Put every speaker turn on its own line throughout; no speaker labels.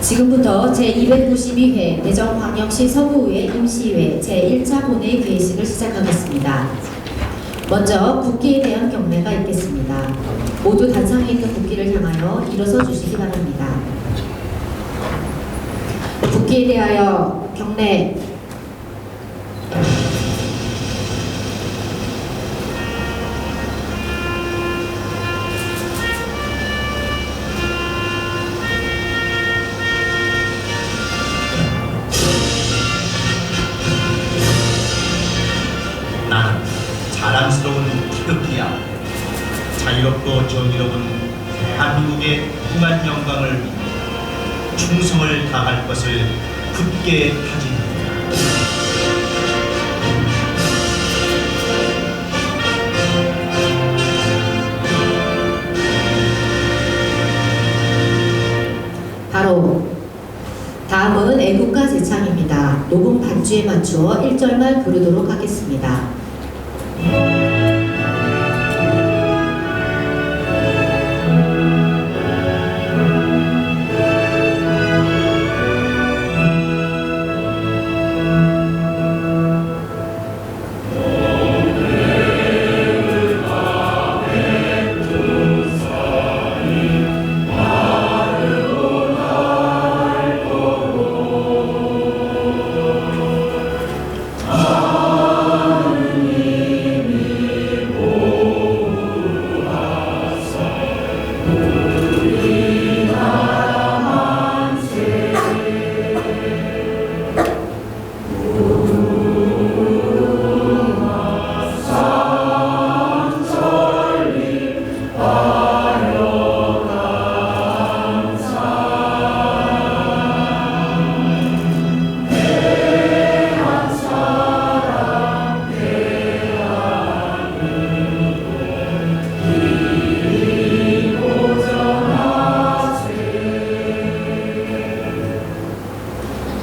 지금부터 제292회 대전광역시 서구의회 임시회 제1차 본회의 개회식을 시작하겠습니다. 먼저 국기에 대한 경례가 있겠습니다. 모두 단상에 있는 국기를 향하여 일어서 주시기 바랍니다. 국기에 대하여 경례.
나는 자랑스러운 태극기야. 자유롭고 정의로운 대한민국의 무궁한 영광을 위해 충성을 다할 것을 굳게 다짐합니다.
바로 다음은 애국가 제창입니다. 녹음 반주에 맞추어 1절만 부르도록 하겠습니다.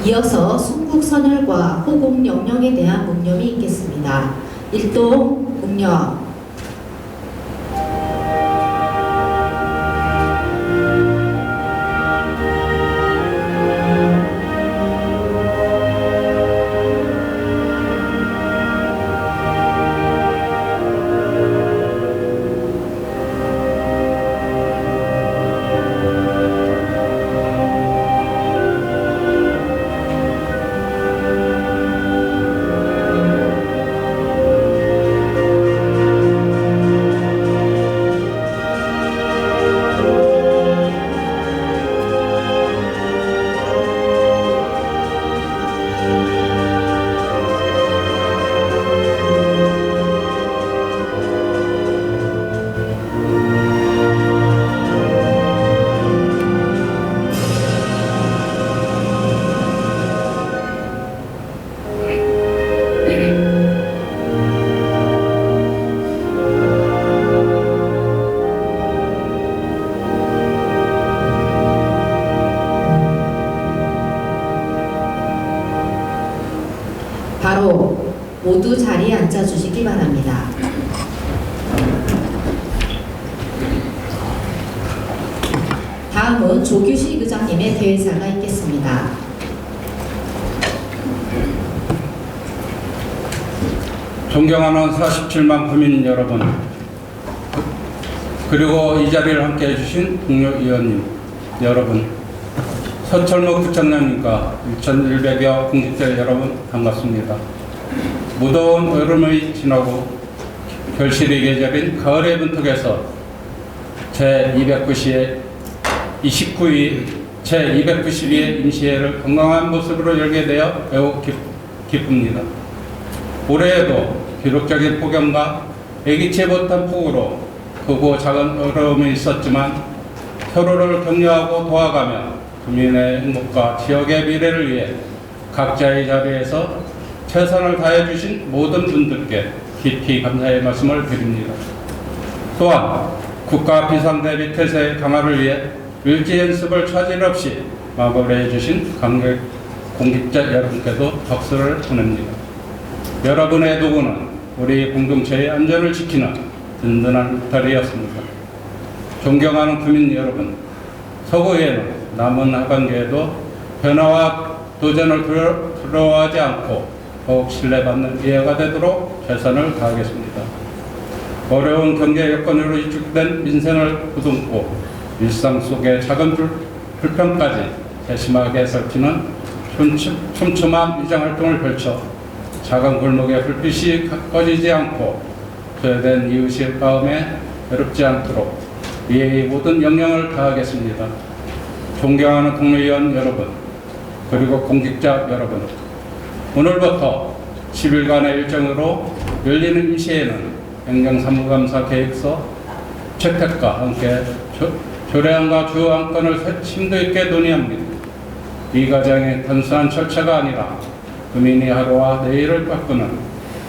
이어서 순국선열과 호국영령에 대한 묵념이 있겠습니다. 일동 묵념. 바로 모두 자리에 앉아주시기 바랍니다. 다음은 조규식 의장님의 대회사가 있겠습니다.
존경하는 47만 국민 여러분, 그리고 이 자리를 함께해 주신 동료위원님 여러분, 서철목 부총장님과 1,100여 공직자 여러분 반갑습니다. 무더운 여름이 지나고 결실이 계절인 가을의 문턱에서 제292회 임시회를 건강한 모습으로 열게 되어 매우 기쁩니다. 올해에도 기록적인 폭염과 예기치 못한 폭우로 크고 작은 어려움이 있었지만 서로를 격려하고 도와가며 국민의 행복과 지역의 미래를 위해 각자의 자리에서 최선을 다해주신 모든 분들께 깊이 감사의 말씀을 드립니다. 또한 국가 비상대비 태세 강화를 위해 일지 연습을 차질 없이 마무리해 주신 관객 공직자 여러분께도 박수를 보냅니다. 여러분의 도구는 우리 공동체의 안전을 지키는 든든한 울타리였습니다. 존경하는 국민 여러분, 서구의회는 남은 하반기에도 변화와 도전을 두려워하지 않고 더욱 신뢰받는 이해가 되도록 최선을 다하겠습니다. 어려운 경제 여건으로 위축된 민생을 보듬고 일상 속의 작은 불편까지 세심하게 살피는 촘촘한 위장활동을 펼쳐 작은 골목의 불빛이 꺼지지 않고 소외된 이웃의 마음에 외롭지 않도록 이의 모든 역량을 다하겠습니다. 존경하는 국회의원 여러분, 그리고 공직자 여러분, 오늘부터 10일간의 일정으로 열리는 임시회는 행정사무감사 계획서 채택과 함께 조례안과 주안건을 심도 있게 논의합니다. 이 과정이 단순한 절차가 아니라 국민이 하루와 내일을 바꾸는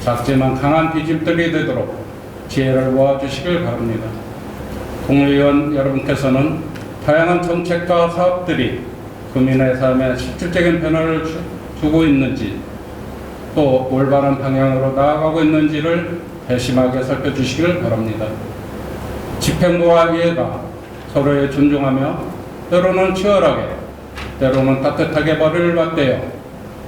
작지만 강한 뒤집들이 되도록 지혜를 모아주시길 바랍니다. 국회의원 여러분께서는 다양한 정책과 사업들이 국민의 삶에 실질적인 변화를 주고 있는지 또 올바른 방향으로 나아가고 있는지를 세심하게 살펴주시길 바랍니다. 집행부와 이해가 서로의 존중하며 때로는 치열하게 때로는 따뜻하게 머리를 맞대어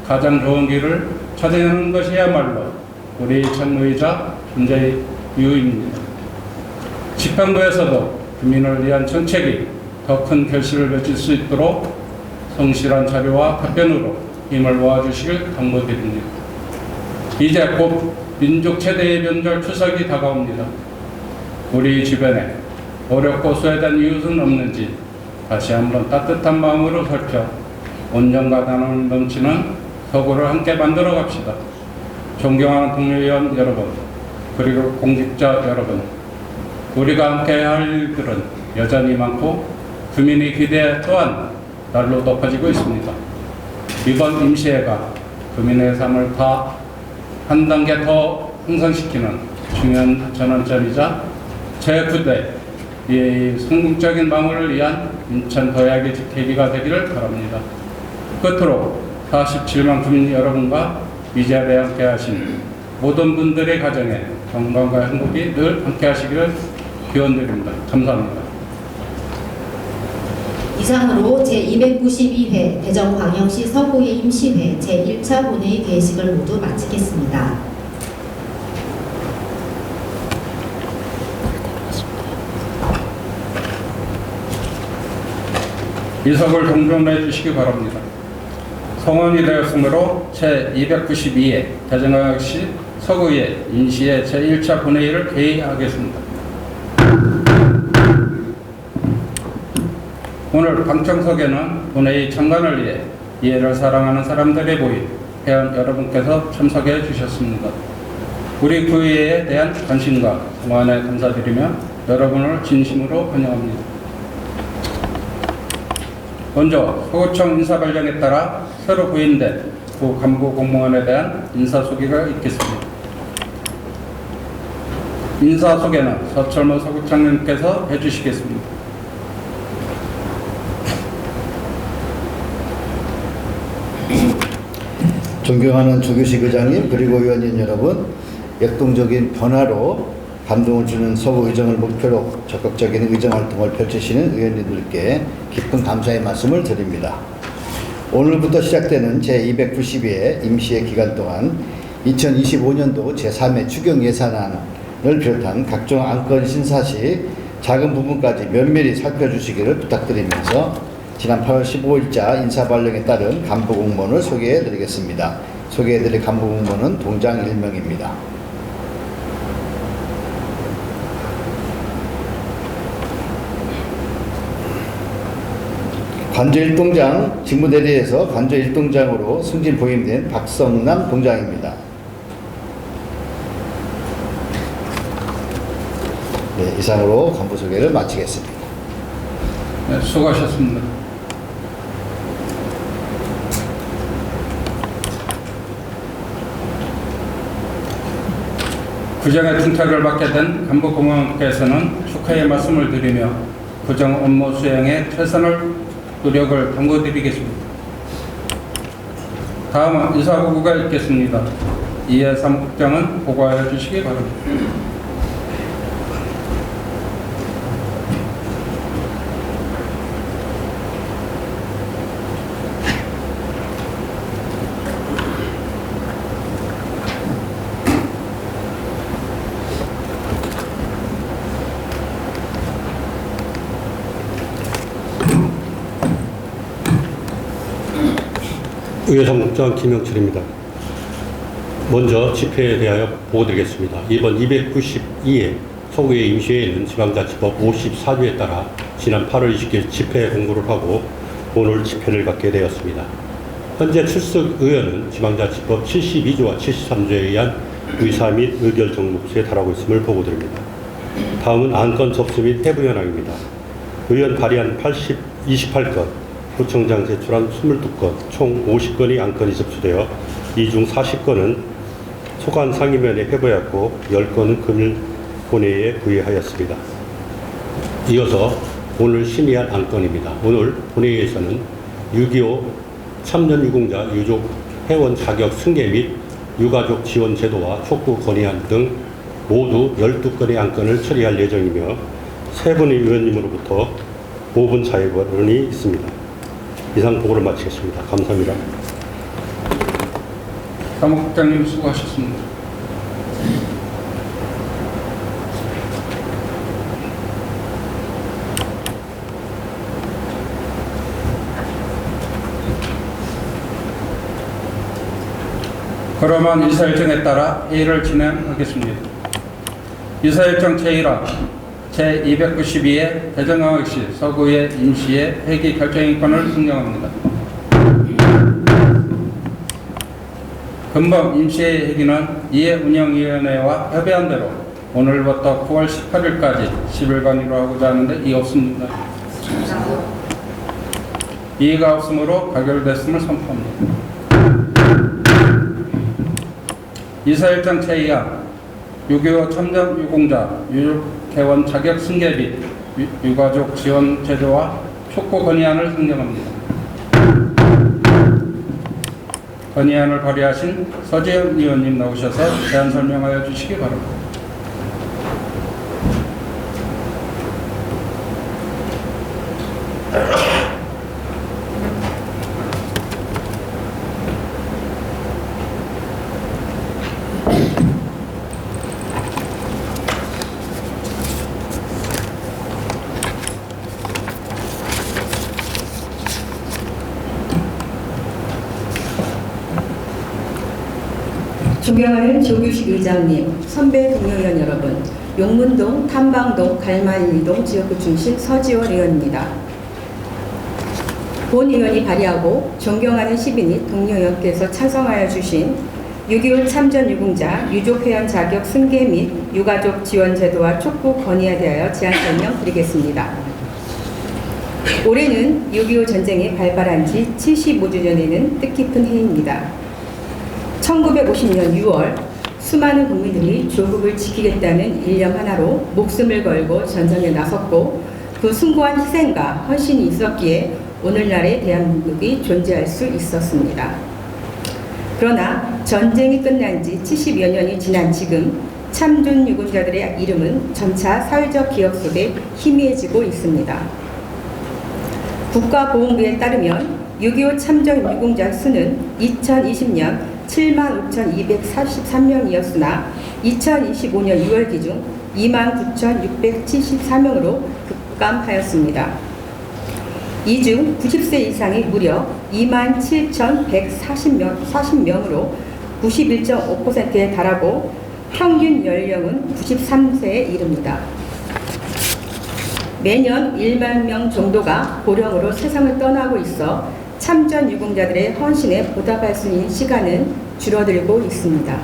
가장 좋은 길을 찾아내는 것이야말로 우리 책무이자 존재의 이유입니다. 집행부에서도 국민을 위한 정책이 더 큰 결실을 맺을 수 있도록 성실한 자료와 답변으로 힘을 모아주시길 당부드립니다. 이제 곧 민족 최대의 명절 추석이 다가옵니다. 우리 주변에 어렵고 소외된 이웃은 없는지 다시 한번 따뜻한 마음으로 살펴 온전과 나눔을 넘치는 서구를 함께 만들어 갑시다. 존경하는 국회의원 여러분, 그리고 공직자 여러분, 우리가 함께 할 일들은 여전히 많고 국민의 기대 또한 날로 높아지고 있습니다. 이번 임시회가 국민의 삶을 한 단계 더 향상시키는 중요한 전환점이자 제9대 이 성공적인 마무리를 위한 인천 도약의 계기가 되기를 바랍니다. 끝으로 47만 국민 여러분과 이 자리에 함께 하신 모든 분들의 가정에 건강과 행복이 늘 함께 하시기를 기원드립니다. 감사합니다.
이상으로 제292회 대전광역시 서구의 임시회 제1차 본회의 개식을 모두 마치겠습니다.
이석을 동정해 주시기 바랍니다. 성원이 되었으므로 제292회 대전광역시 서구의 임시회 제1차 본회의를 개의하겠습니다. 오늘 방청석에는 본회의 참관을 위해 이해를 사랑하는 사람들의 모임 회원 여러분께서 참석해 주셨습니다. 우리 구의회에 대한 관심과 성원에 감사드리며 여러분을 진심으로 환영합니다. 먼저 서구청 인사 발령에 따라 새로 부임된 구 간부 공무원에 대한 인사 소개가 있겠습니다. 인사 소개는 서철모 서구청장님께서 해주시겠습니다.
존경하는 조규식 의장님 그리고 의원님 여러분, 역동적인 변화로 감동을 주는 서구 의정을 목표로 적극적인 의정활동을 펼치시는 의원님들께 깊은 감사의 말씀을 드립니다. 오늘부터 시작되는 제292회 임시회 기간 동안 2025년도 제3회 추경 예산안을 비롯한 각종 안건 심사 시 작은 부분까지 면밀히 살펴주시기를 부탁드리면서 지난 8월 15일자 인사발령에 따른 간부공무원을 소개해드리겠습니다. 소개해드릴 간부공무원은 동장 1명입니다. 관저 1동장 직무대리에서 관저 1동장으로 승진 보임된 박성남 동장입니다. 네, 이상으로 간부 소개를 마치겠습니다.
네, 수고하셨습니다. 구정의 중탁을 맡게 된 간부공무원께서는 축하의 말씀을 드리며 구정 업무 수행에 최선을 노력을 당부드리겠습니다. 다음은 인사보고가 있겠습니다. 이해 사무국장은 보고하여 주시기 바랍니다.
의회사무국장 김영철입니다. 먼저 집회에 대하여 보고드리겠습니다. 이번 292회 서구의 임시회에는 지방자치법 54조에 따라 지난 8월 20일 집회 공고를 하고 오늘 집회를 갖게 되었습니다. 현재 출석 의원은 지방자치법 72조와 73조에 의한 의사 및 의결 정무부서에 달하고 있음을 보고드립니다. 다음은 안건 접수 및 해부 현황입니다. 의원 발의안 28건, 구청장 제출한 22건, 총 50건의 안건이 접수되어 이 중 40건은 소관 상임위원회에 회부하였고 10건은 금일 본회의에 부의하였습니다. 이어서 오늘 심의할 안건입니다. 오늘 본회의에서는 6.25 참전 유공자 유족 회원 자격 승계 및 유가족 지원 제도와 촉구 건의안 등 모두 12건의 안건을 처리할 예정이며 3분의 의원님으로부터 5분 자유 발언이 있습니다. 이상 보고를 마치겠습니다. 감사합니다.
사무국장님 수고하셨습니다. 그러면 이사일정에 따라 회의를 진행하겠습니다. 이사일정 제1화 제292회 대전광역시 서구의 임시회 회기 결정인권을 승정합니다. 금방 임시회 회기는 이해운영위원회와 협의한 대로 오늘부터 9월 18일까지 10일간으로 하고자 하는데 이의 없습니다. 이의가 없으므로 가결됐음을 선포합니다. 이사일정 제2화 6.25 참전 유공자 유족회원 자격 승계 및 유가족 지원 제도와 촉구 건의안을 승정합니다. 건의안을 발의하신 서지현 의원님 나오셔서 대안 설명하여 주시기 바랍니다.
존경하는 조규식 의장님, 선배 동료의원 여러분, 용문동, 탐방동, 갈만리동 지역구 출신 서지원 의원입니다. 본 의원이 발의하고 존경하는 시민이 동료의원께서 찬성하여 주신 6.25 참전 유공자 유족회원 자격 승계 및 유가족 지원 제도와 촉구 건의에 대하여 제안 설명 드리겠습니다. 올해는 6.25 전쟁이 발발한 지 75주년이 되는 뜻깊은 해입니다. 1950년 6월 수많은 국민들이 조국을 지키겠다는 일념 하나로 목숨을 걸고 전쟁에 나섰고 그 숭고한 희생과 헌신이 있었기에 오늘날의 대한민국이 존재할 수 있었습니다. 그러나 전쟁이 끝난 지 70여 년이 지난 지금 참전 유공자들의 이름은 점차 사회적 기억 속에 희미해지고 있습니다. 국가보훈부에 따르면 6.25 참전 유공자 수는 2020년 75,243명이었으나 2025년 6월 기준 29,674명으로 급감하였습니다. 이 중 90세 이상이 무려 27,140명으로 91.5%에 달하고 평균 연령은 93세에 이릅니다. 매년 1만 명 정도가 고령으로 세상을 떠나고 있어 참전 유공자들의 헌신에 보답할 수 있는 시간은 줄어들고 있습니다.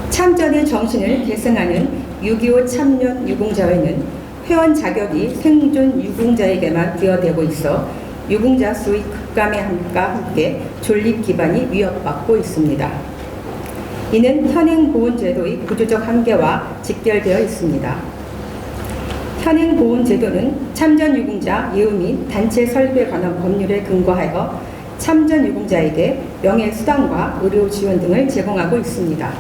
참전의 정신을 계승하는 6.25 참전 유공자회는 회원 자격이 생존 유공자에게만 부여되고 있어 유공자 수의 급감함과 함께 존립 기반이 위협받고 있습니다. 이는 현행보훈제도의 구조적 한계와 직결되어 있습니다. 현행보훈제도는 참전유공자 예우 및 단체 설립에 관한 법률에 근거하여 참전유공자에게 명예수당과 의료지원 등을 제공하고 있습니다.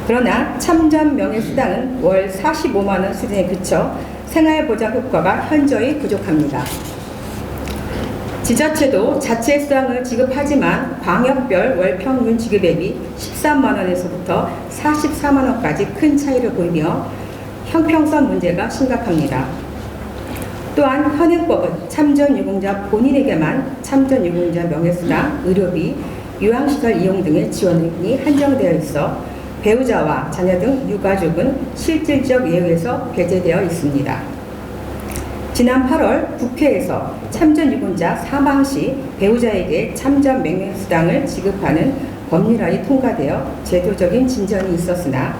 그러나 참전 명예수당은 월 45만 원 수준에 그쳐 생활보장 효과가 현저히 부족합니다. 지자체도 자체 수당을 지급하지만 광역별 월 평균 지급액이 13만 원에서부터 44만 원까지 큰 차이를 보이며 형평성 문제가 심각합니다. 또한 현행법은 참전유공자 본인에게만 참전유공자 명예수당, 의료비, 요양시설 이용 등의 지원이 한정되어 있어 배우자와 자녀 등 유가족은 실질적 예외에서 배제되어 있습니다. 지난 8월 국회에서 참전유공자 사망 시 배우자에게 참전 명예수당을 지급하는 법률안이 통과되어 제도적인 진전이 있었으나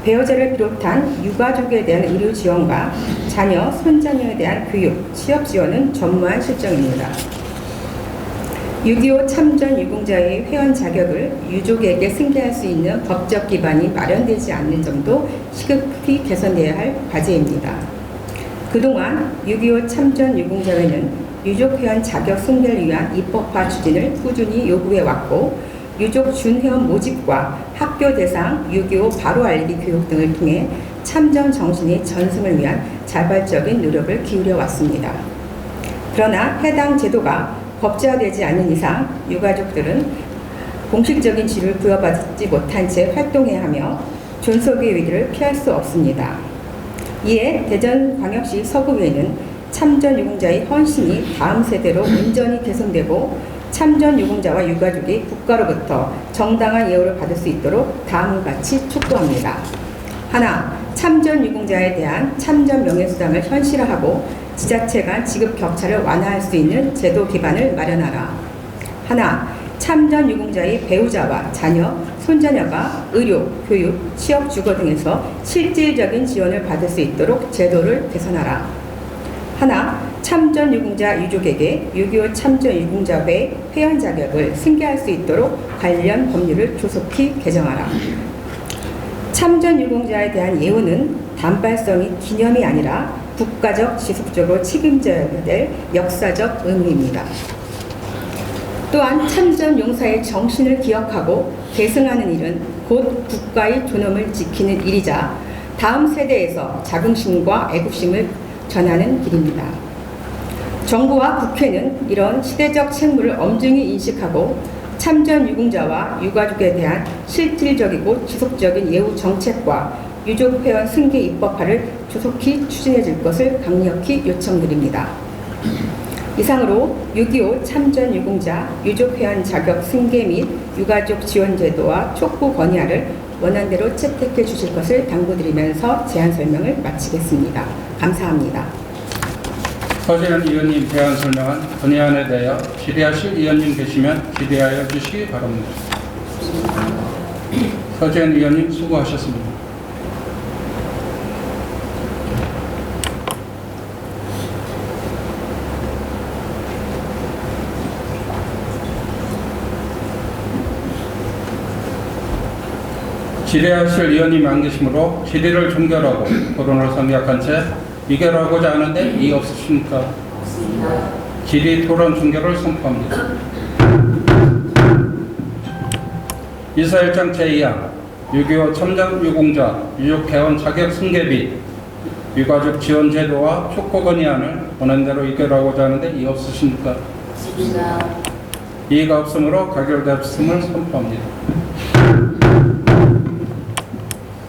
배우자를 비롯한 유가족에 대한 의료 지원과 자녀, 손자녀에 대한 교육, 취업 지원은 전무한 실정입니다. 6.25 참전 유공자의 회원 자격을 유족에게 승계할 수 있는 법적 기반이 마련되지 않는 점도 시급히 개선되어야 할 과제입니다. 그동안 6.25 참전 유공자회는 유족 회원 자격 승계를 위한 입법화 추진을 꾸준히 요구해왔고 유족 준회원 모집과 학교 대상 6.25 바로 알리기 교육 등을 통해 참전 정신의 전승을 위한 자발적인 노력을 기울여 왔습니다. 그러나 해당 제도가 법제화되지 않는 이상 유가족들은 공식적인 지위를 부여받지 못한 채 활동해야 하며 존속의 위기를 피할 수 없습니다. 이에 대전광역시 서구의회는 참전유공자의 헌신이 다음 세대로 온전히 개선되고 참전유공자와 유가족이 국가로부터 정당한 예우를 받을 수 있도록 다음과 같이 촉구합니다. 하나, 참전유공자에 대한 참전 명예수당을 현실화하고 지자체 간 지급 격차를 완화할 수 있는 제도 기반을 마련하라. 하나, 참전 유공자의 배우자와 자녀, 손자녀가 의료, 교육, 취업, 주거 등에서 실질적인 지원을 받을 수 있도록 제도를 개선하라. 하나, 참전 유공자 유족에게 6.25 참전 유공자회 회원 자격을 승계할 수 있도록 관련 법률을 조속히 개정하라. 참전 유공자에 대한 예우는 단발성이 기념이 아니라 국가적 지속적으로 책임져야 될 역사적 의무입니다. 또한 참전 용사의 정신을 기억하고 계승하는 일은 곧 국가의 존엄을 지키는 일이자 다음 세대에서 자긍심과 애국심을 전하는 길입니다. 정부와 국회는 이런 시대적 책무를 엄중히 인식하고 참전 유공자와 유가족에 대한 실질적이고 지속적인 예우 정책과 유족 회원 승계 입법화를 조속히 추진해 줄 것을 강력히 요청드립니다. 이상으로 6.25 참전 유공자 유족 회원 자격 승계 및 유가족 지원 제도와 촉구 건의안을 원안대로 채택해 주실 것을 당부드리면서 제안 설명을 마치겠습니다. 감사합니다.
서재현 의원님 대안 설명한 건의안에 대하여 질의하실 의원님 계시면 질의하여 주시기 바랍니다. 서재현 의원님 수고하셨습니다. 질의하실 의원님이 안 계시므로 질의를 종결하고 토론을 생략한 채 의결하고자 하는데 이의 없으십니까? 없습니다. 질의 토론 종결을 선포합니다. 이사일장 제2항 6.25 참전 유공자 유족회원 자격 승계 및 유가족 지원 제도와 촉구 건의안을 원안대로 의결하고자 하는데 이의 없으십니까? 없습니다. 이의가 없으므로 가결되었음을 선포합니다.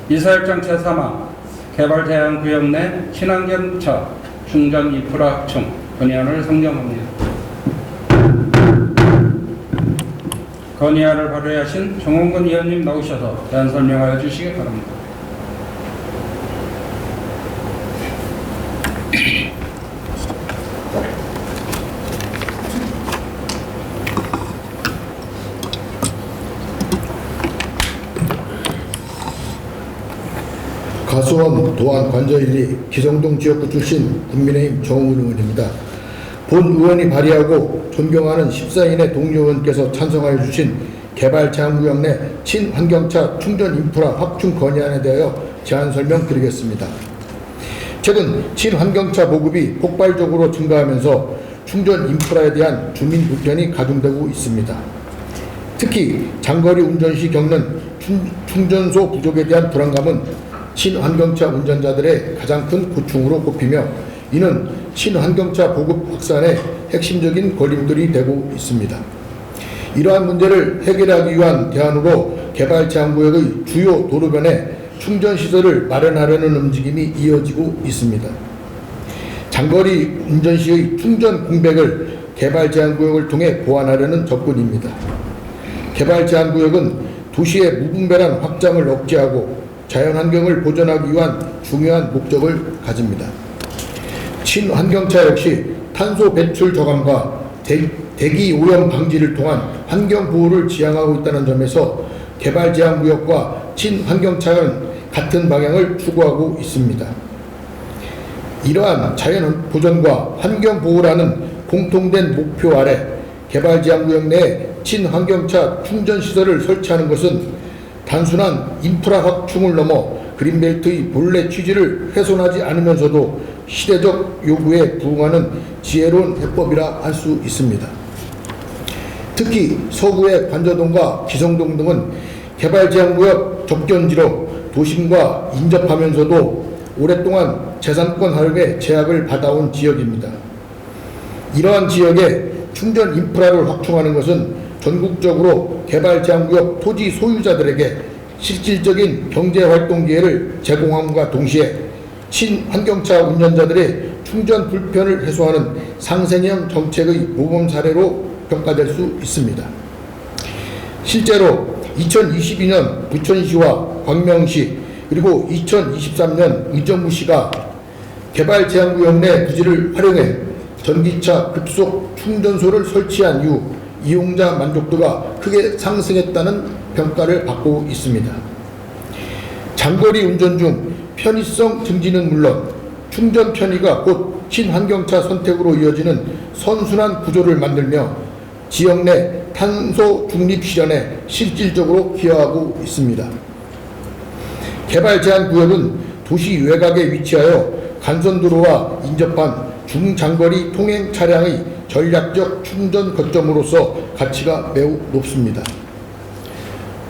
이사일장 제3항 개발제한구역 내 친환경차 충전 인프라 확충 건의안을 상정합니다. 건의안을 발의하신 정홍근 의원님 나오셔서 대안 설명하여 주시기 바랍니다.
가수원 도안 관저일리 기성동 지역구 출신 국민의힘 정웅근 의원입니다. 본 의원이 발의하고 존경하는 14인의 동료 의원께서 찬성하여 주신 개발제한구역 내 친환경차 충전 인프라 확충 건의안에 대하여 제안 설명드리겠습니다. 최근 친환경차 보급이 폭발적으로 증가하면서 충전 인프라에 대한 주민 불편이 가중되고 있습니다. 특히 장거리 운전 시 겪는 충전소 부족에 대한 불안감은 친환경차 운전자들의 가장 큰 고충으로 꼽히며 이는 친환경차 보급 확산의 핵심적인 걸림돌이 되고 있습니다. 이러한 문제를 해결하기 위한 대안으로 개발제한구역의 주요 도로변에 충전시설을 마련하려는 움직임이 이어지고 있습니다. 장거리 운전 시의 충전 공백을 개발 제한 구역을 통해 보완하려는 접근입니다. 개발 제한 구역은 도시의 무분별한 확장을 억제하고 자연환경을 보존하기 위한 중요한 목적을 가집니다. 친환경차 역시 탄소 배출 저감과 대기 오염 방지를 통한 환경 보호를 지향하고 있다는 점에서 개발 제한 구역과 친환경차는 같은 방향을 추구하고 있습니다. 이러한 자연 보존과 환경 보호라는 공통된 목표 아래 개발 제한 구역 내에 친환경차 충전 시설을 설치하는 것은 단순한 인프라 확충을 넘어 그린벨트의 본래 취지를 훼손하지 않으면서도 시대적 요구에 부응하는 지혜로운 해법이라 할 수 있습니다. 특히 서구의 관저동과 기성동 등은 개발 제한 구역 접견지로 도심과 인접하면서도 오랫동안 재산권 활용에 제약을 받아온 지역입니다. 이러한 지역에 충전 인프라를 확충하는 것은 전국적으로 개발 제한구역 토지 소유자들에게 실질적인 경제활동 기회를 제공함과 동시에 친환경차 운전자들의 충전 불편을 해소하는 상생형 정책의 모범 사례로 평가될 수 있습니다. 실제로 2022년 부천시와 광명시 그리고 2023년 의정부시가 개발 제한구역 내 부지를 활용해 전기차 급속 충전소를 설치한 이후 이용자 만족도가 크게 상승했다는 평가를 받고 있습니다. 장거리 운전 중 편의성 증진은 물론 충전 편의가 곧 친환경차 선택으로 이어지는 선순환 구조를 만들며 지역 내 탄소 중립 실현에 실질적으로 기여하고 있습니다. 개발 제한 구역은 도시 외곽에 위치하여 간선도로와 인접한 중장거리 통행 차량의 전략적 충전 거점으로서 가치가 매우 높습니다.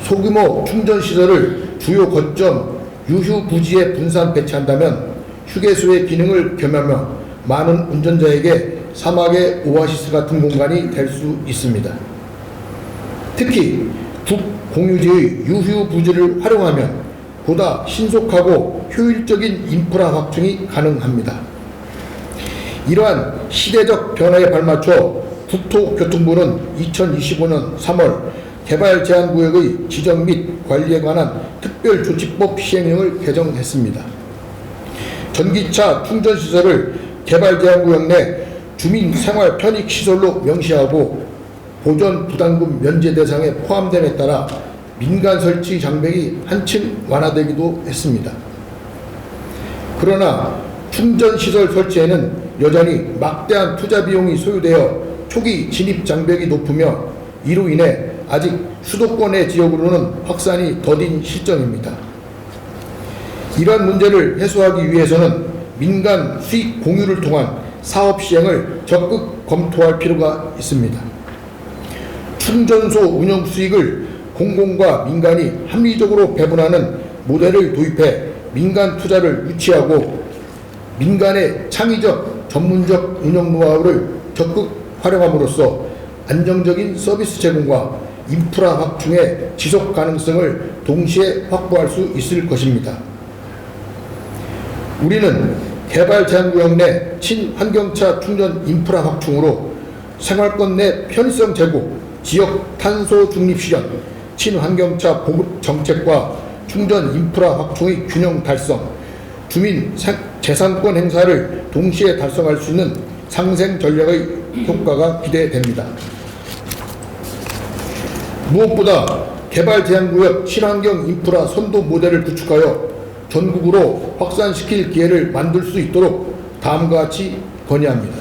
소규모 충전 시설을 주요 거점 유휴 부지에 분산 배치한다면 휴게소의 기능을 겸하며 많은 운전자에게 사막의 오아시스 같은 공간이 될 수 있습니다. 특히 국공유지의 유휴 부지를 활용하면 보다 신속하고 효율적인 인프라 확충이 가능합니다. 이러한 시대적 변화에 발맞춰 국토교통부는 2025년 3월 개발 제한 구역의 지정 및 관리에 관한 특별조치법 시행령을 개정했습니다. 전기차 충전시설을 개발 제한 구역 내 주민 생활 편익 시설로 명시하고 보존 부담금 면제 대상에 포함됨에 따라 민간 설치 장벽이 한층 완화되기도 했습니다. 그러나 충전시설 설치에는 여전히 막대한 투자 비용이 소요되어 초기 진입 장벽이 높으며 이로 인해 아직 수도권의 지역으로는 확산이 더딘 실정입니다. 이러한 문제를 해소하기 위해서는 민간 수익 공유를 통한 사업 시행을 적극 검토할 필요가 있습니다. 충전소 운영 수익을 공공과 민간이 합리적으로 배분하는 모델을 도입해 민간 투자를 유치하고 민간의 창의적 전문적 운영 노하우를 적극 활용함으로써 안정적인 서비스 제공과 인프라 확충의 지속 가능성을 동시에 확보할 수 있을 것입니다. 우리는 개발 제한구역 내 친환경차 충전 인프라 확충으로 생활권 내 편의성 제고, 지역 탄소 중립 실현, 친환경차 보급 정책과 충전 인프라 확충의 균형 달성, 주민 재산권 행사를 동시에 달성할 수 있는 상생 전략의 효과가 기대됩니다. 무엇보다 개발 제한구역 친환경 인프라 선도 모델을 구축하여 전국으로 확산시킬 기회를 만들 수 있도록 다음과 같이 건의합니다.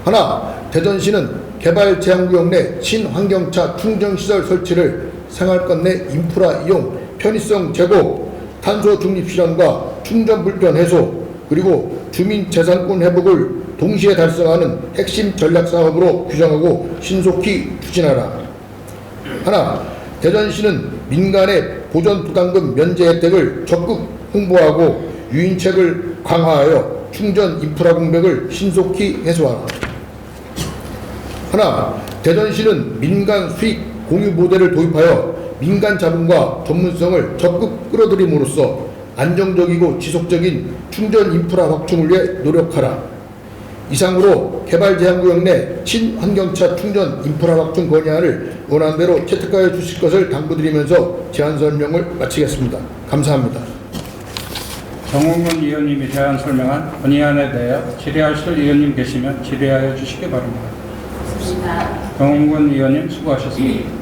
하나, 대전시는 개발 제한구역 내 친환경차 충전시설 설치를 생활권 내 인프라 이용, 편의성 제고, 탄소 중립 실현과 충전 불편 해소, 그리고 주민 재산권 회복을 동시에 달성하는 핵심 전략 사업으로 규정하고 신속히 추진하라. 하나, 대전시는 민간의 보존 부담금 면제 혜택을 적극 홍보하고 유인책을 강화하여 충전 인프라 공백을 신속히 해소하라. 하나, 대전시는 민간 수익 공유 모델을 도입하여 민간 자본과 전문성을 적극 끌어들임으로써 안정적이고 지속적인 충전 인프라 확충을 위해 노력하라. 이상으로 개발제한구역 내 친환경차 충전 인프라 확충 건의안을 원안대로 채택하여 주실 것을 당부드리면서 제안 설명을 마치겠습니다. 감사합니다.
정홍근 의원님이 제안 설명한 건의안에 대하여 질의하실 의원님 계시면 질의하여 주시기 바랍니다. 정홍근 의원님 수고하셨습니다.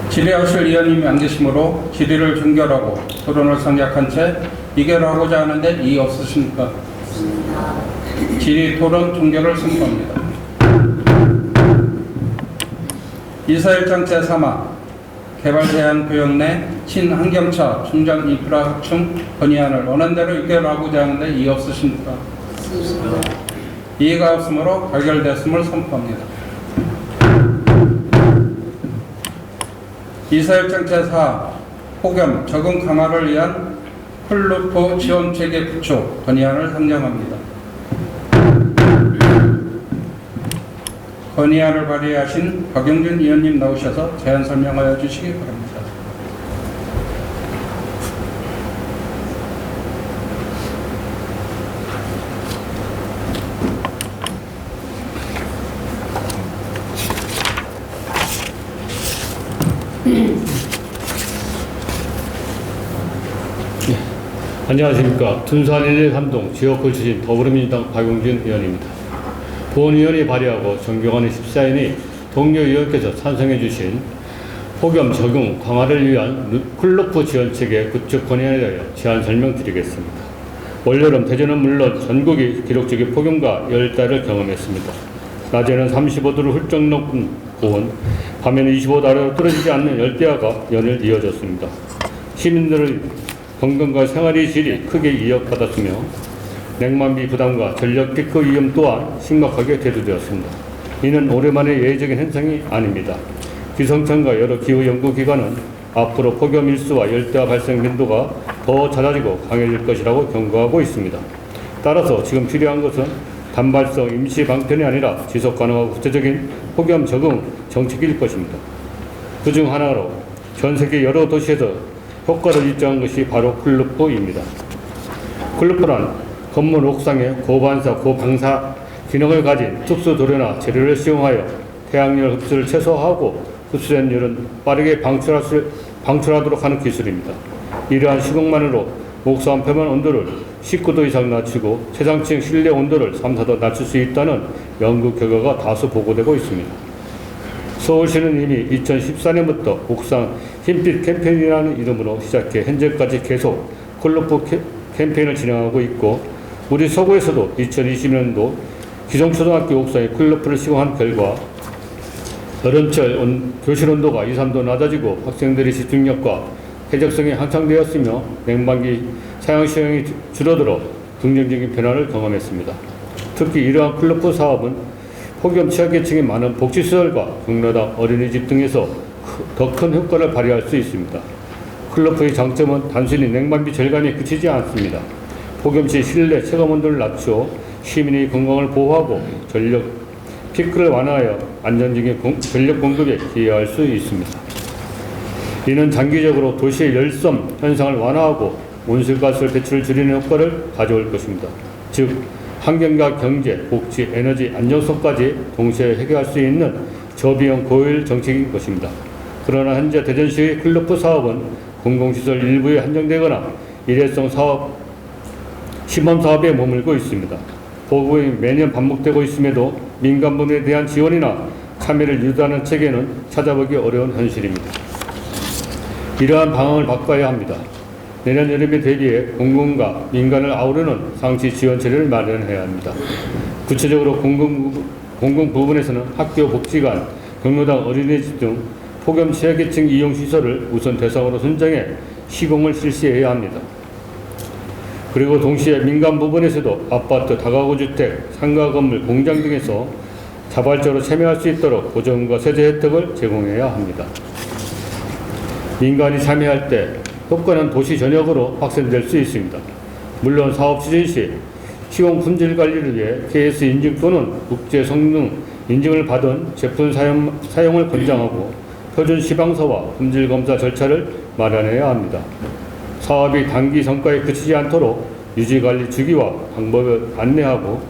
질의하실 의원님이 안 계시므로 질의를 종결하고 토론을 생략한 채 의결하고자 하는데 이의 없으십니까? 질의 토론 종결을 선포합니다. 이사일장 제3화 개발제한구역 내 친환경차 충전 인프라 확충 건의안을 원안대로 의결하고자 하는데 이의 없으십니까? 이의가 없으므로 가결됐음을 선포합니다. 이사일장 제4 폭염 적응 강화를 위한 쿨루프 지원체계 구축 건의안을 상정합니다. 건의안을 발의하신 박영준 의원님 나오셔서 제안 설명하여 주시기 바랍니다.
안녕하십니까. 둔산 113동 지역구 출신 더불어민주당 박용진 의원입니다. 본의원이 발의하고 존경하는 14인이 동료 의원께서 찬성해 주신 폭염 적응 강화를 위한 쿨루프 지원체계 구축 건의안에 대하여 제안 설명드리겠습니다. 올여름 대전은 물론 전국이 기록적인 폭염과 열대를 경험했습니다. 낮에는 35도를 훌쩍 넘은 고온, 밤에는 25도 아래로 떨어지지 않는 열대야가 연일 이어졌습니다. 시민들의 건강과 생활의 질이 크게 이어받았으며 냉방비 부담과 전력 피크 위험 또한 심각하게 대두되었습니다. 이는 오랜만의 예외적인 현상이 아닙니다. 기상청과 여러 기후연구기관은 앞으로 폭염 일수와 열대야 발생 빈도가 더 잦아지고 강해질 것이라고 경고하고 있습니다. 따라서 지금 필요한 것은 단발성 임시 방편이 아니라 지속 가능하고 구체적인 폭염 적응 정책일 것입니다. 그중 하나로 전 세계 여러 도시에서 효과를 입증한 것이 바로 쿨루프입니다. 쿨루프란 건물 옥상에 고반사, 고방사 기능을 가진 특수 도료나 재료를 시용하여 태양열 흡수를 최소화하고 흡수된 열은 빠르게 방출하도록 하는 기술입니다. 이러한 시공만으로 옥상 표면 온도를 19도 이상 낮추고 최상층 실내 온도를 3, 4도 낮출 수 있다는 연구 결과가 다수 보고되고 있습니다. 서울시는 이미 2014년부터 옥상 흰빛 캠페인이라는 이름으로 시작해 현재까지 계속 쿨루프 캠페인을 진행하고 있고, 우리 서구에서도 2020년도 기성초등학교 옥상에 쿨루프를 시공한 결과 여름철 교실 온도가 2, 3도 낮아지고 학생들의 집중력과 해적성이 향상되었으며 냉방기 사용 시간이 줄어들어 긍정적인 변화를 경험했습니다. 특히 이러한 쿨루프 사업은 폭염 취약계층이 많은 복지시설과 경로당 어린이집 등에서 더 큰 효과를 발휘할 수 있습니다. 쿨루프의 장점은 단순히 냉방비 절감에 그치지 않습니다. 폭염시 실내 체감온도를 낮추어 시민의 건강을 보호하고 전력 피크를 완화하여 안정적인 전력 공급에 기여할 수 있습니다. 이는 장기적으로 도시의 열섬 현상을 완화하고 온실가스 배출을 줄이는 효과를 가져올 것입니다. 즉, 환경과 경제, 복지, 에너지, 안정성까지 동시에 해결할 수 있는 저비용 고효율 정책인 것입니다. 그러나 현재 대전시의 쿨루프 사업은 공공시설 일부에 한정되거나 일회성 사업, 시범 사업에 머물고 있습니다. 보급이 매년 반복되고 있음에도 민간 부문에 대한 지원이나 참여를 유도하는 체계는 찾아보기 어려운 현실입니다. 이러한 방향을 바꿔야 합니다. 내년 여름에 대비해 공공과 민간을 아우르는 상시 지원 체계를 마련해야 합니다. 구체적으로 공공 부분에서는 학교, 복지관, 경로당, 어린이집 등 폭염 취약계층 이용 시설을 우선 대상으로 선정해 시공을 실시해야 합니다. 그리고 동시에 민간 부분에서도 아파트, 다가구 주택, 상가 건물, 공장 등에서 자발적으로 참여할 수 있도록 보조금과 세제 혜택을 제공해야 합니다. 민간이 참여할 때 효과는 도시 전역으로 확산될 수 있습니다. 물론 사업 추진 시 시공 품질 관리를 위해 KS 인증 또는 국제 성능 인증을 받은 제품 사용을 권장하고 표준 시방서와 품질 검사 절차를 마련해야 합니다.
사업이 단기 성과에 그치지 않도록 유지관리 주기와 방법을 안내하고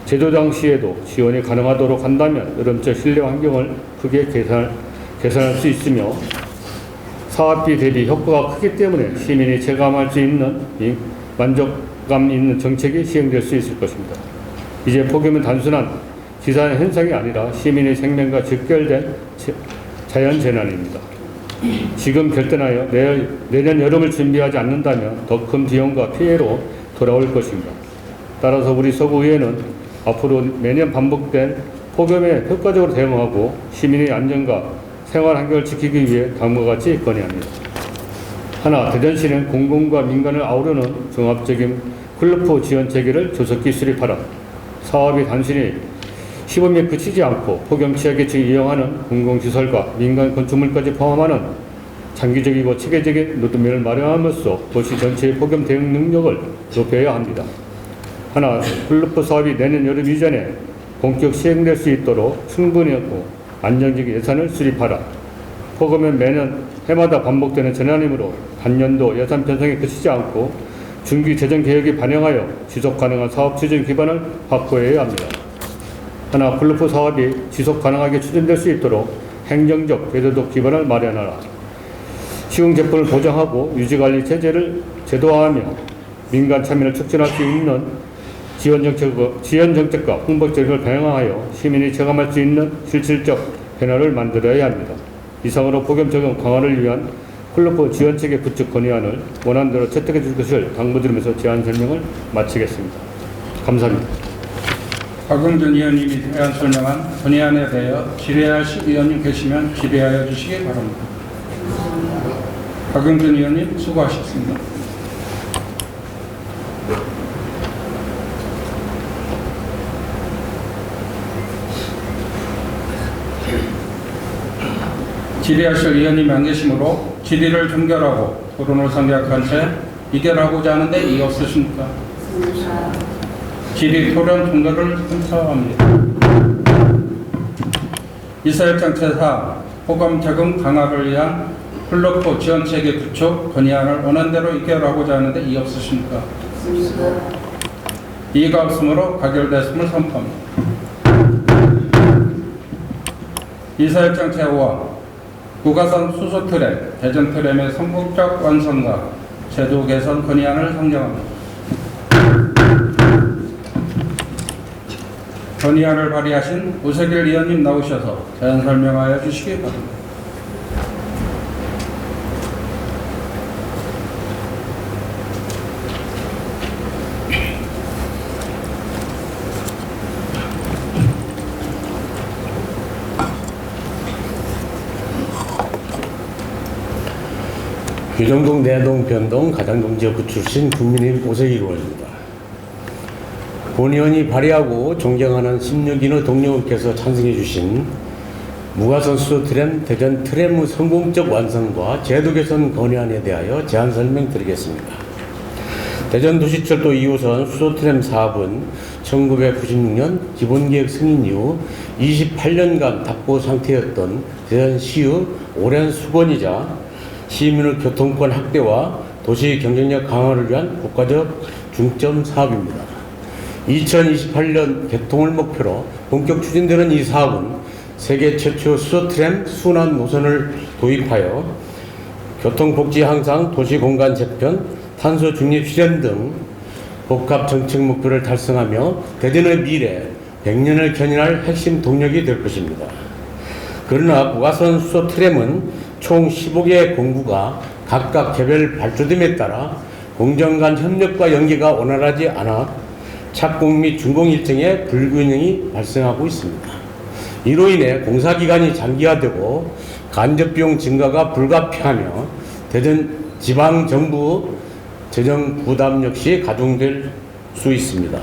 제조장 시에도 지원이 가능하도록 한다면 여름철 실내 환경을 크게 개선할 수 있으며 사업비 대비 효과가 크기 때문에 시민이 체감할 수 있는 만족감 있는 정책이 시행될 수 있을 것입니다. 이제 폭염은 단순한 기상 현상이 아니라 시민의 생명과 직결된 자연재난입니다. 지금 결단하여 내년 여름을 준비하지 않는다면 더 큰 비용과 피해로 돌아올 것입니다. 따라서 우리 서구의회는 앞으로 매년 반복된 폭염에 효과적으로 대응하고 시민의 안전과 생활 환경을 지키기 위해 다음과 같이 건의합니다. 하나, 대전시는 공공과 민간을 아우르는 종합적인 클루프 지원 체계를 조속히 수립하라. 사업이 단순히 시범에 그치지 않고 폭염 취약에 이용하는 공공시설과 민간 건축물까지 포함하는 장기적이고 체계적인 로드맵을 마련함으로써 도시 전체의 폭염 대응 능력을 높여야 합니다. 하나, 클루프 사업이 내년 여름 이전에 본격 시행될 수 있도록 충분하고 안정적인 예산을 수립하라. 폭염은 매년 해마다 반복되는 재난이므로 단년도 예산 편성에 그치지 않고 중기 재정 계획에 반영하여 지속 가능한 사업 추진 기반을 확보해야 합니다. 하나, 클루프 사업이 지속 가능하게 추진될 수 있도록 행정적, 제도적 기반을 마련하라. 시공 제품을 보장하고 유지관리 체제를 제도화하며 민간 참여를 촉진할 수 있는 지원 정책과 홍보 정책을 병행하여 시민이 체감할 수 있는 실질적 변화를 만들어야 합니다. 이상으로 폭염 적용 강화를 위한 클루프 지원체계 구축 건의안을 원안대로 채택해 줄 것을 당부드리면서 제안 설명을 마치겠습니다. 감사합니다.
박용준 의원님이 대안 설명한 건의안에 대하여 질의하실 의원님 계시면 질의하여 주시기 바랍니다. 박용준 의원님 수고하셨습니다. 질의하실 의원님이 안 계시므로 질의를 종결하고 토론을 성격한 채 의결하고자 하는데 이의 없으십니까? 질의 토론 종결을 선서합니다. 이사협정체사 폭염 자금 강화를 위한 클루프 지원체계 구축 건의안을 원안대로 의결하고자 하는데 이의 없으십니까? 이의가 없으므로 가결됐음을 선포합니다. 이사협정 제5화 구가선 수소 트램, 대전 트램의 성공적 완성과 제도 개선 건의안을 상정합니다. 건의안을 발의하신 우석일 의원님 나오셔서 제안 설명하여 주시기 바랍니다.
규정동, 내동, 변동, 가장동 지역구 출신 국민의힘 오세길 의원입니다. 본 의원이 발의하고 존경하는 16인의 동료께서 찬성해 주신 무가선 수소 트램, 대전 트램의 성공적 완성과 제도 개선 건의안에 대하여 제안 설명드리겠습니다. 대전 도시철도 2호선 수소 트램 사업은 1996년 기본계획 승인 이후 28년간 답보 상태였던 대전시의 오랜 수건이자 시민의 교통권 확대와 도시 경쟁력 강화를 위한 국가적 중점 사업입니다. 2028년 개통을 목표로 본격 추진되는 이 사업은 세계 최초 수소트램 순환 노선을 도입하여 교통복지 향상, 도시공간 재편, 탄소 중립 실현 등 복합 정책 목표를 달성하며 대전의 미래 100년을 견인할 핵심 동력이 될 것입니다. 그러나 무가선 수소트램은 총 15개의 공구가 각각 개별 발주됨에 따라 공정 간 협력과 연계가 원활하지 않아 착공 및 준공 일정에 불균형이 발생하고 있습니다. 이로 인해 공사기간이 장기화되고 간접비용 증가가 불가피하며 대전 지방정부 재정 부담 역시 가중될 수 있습니다.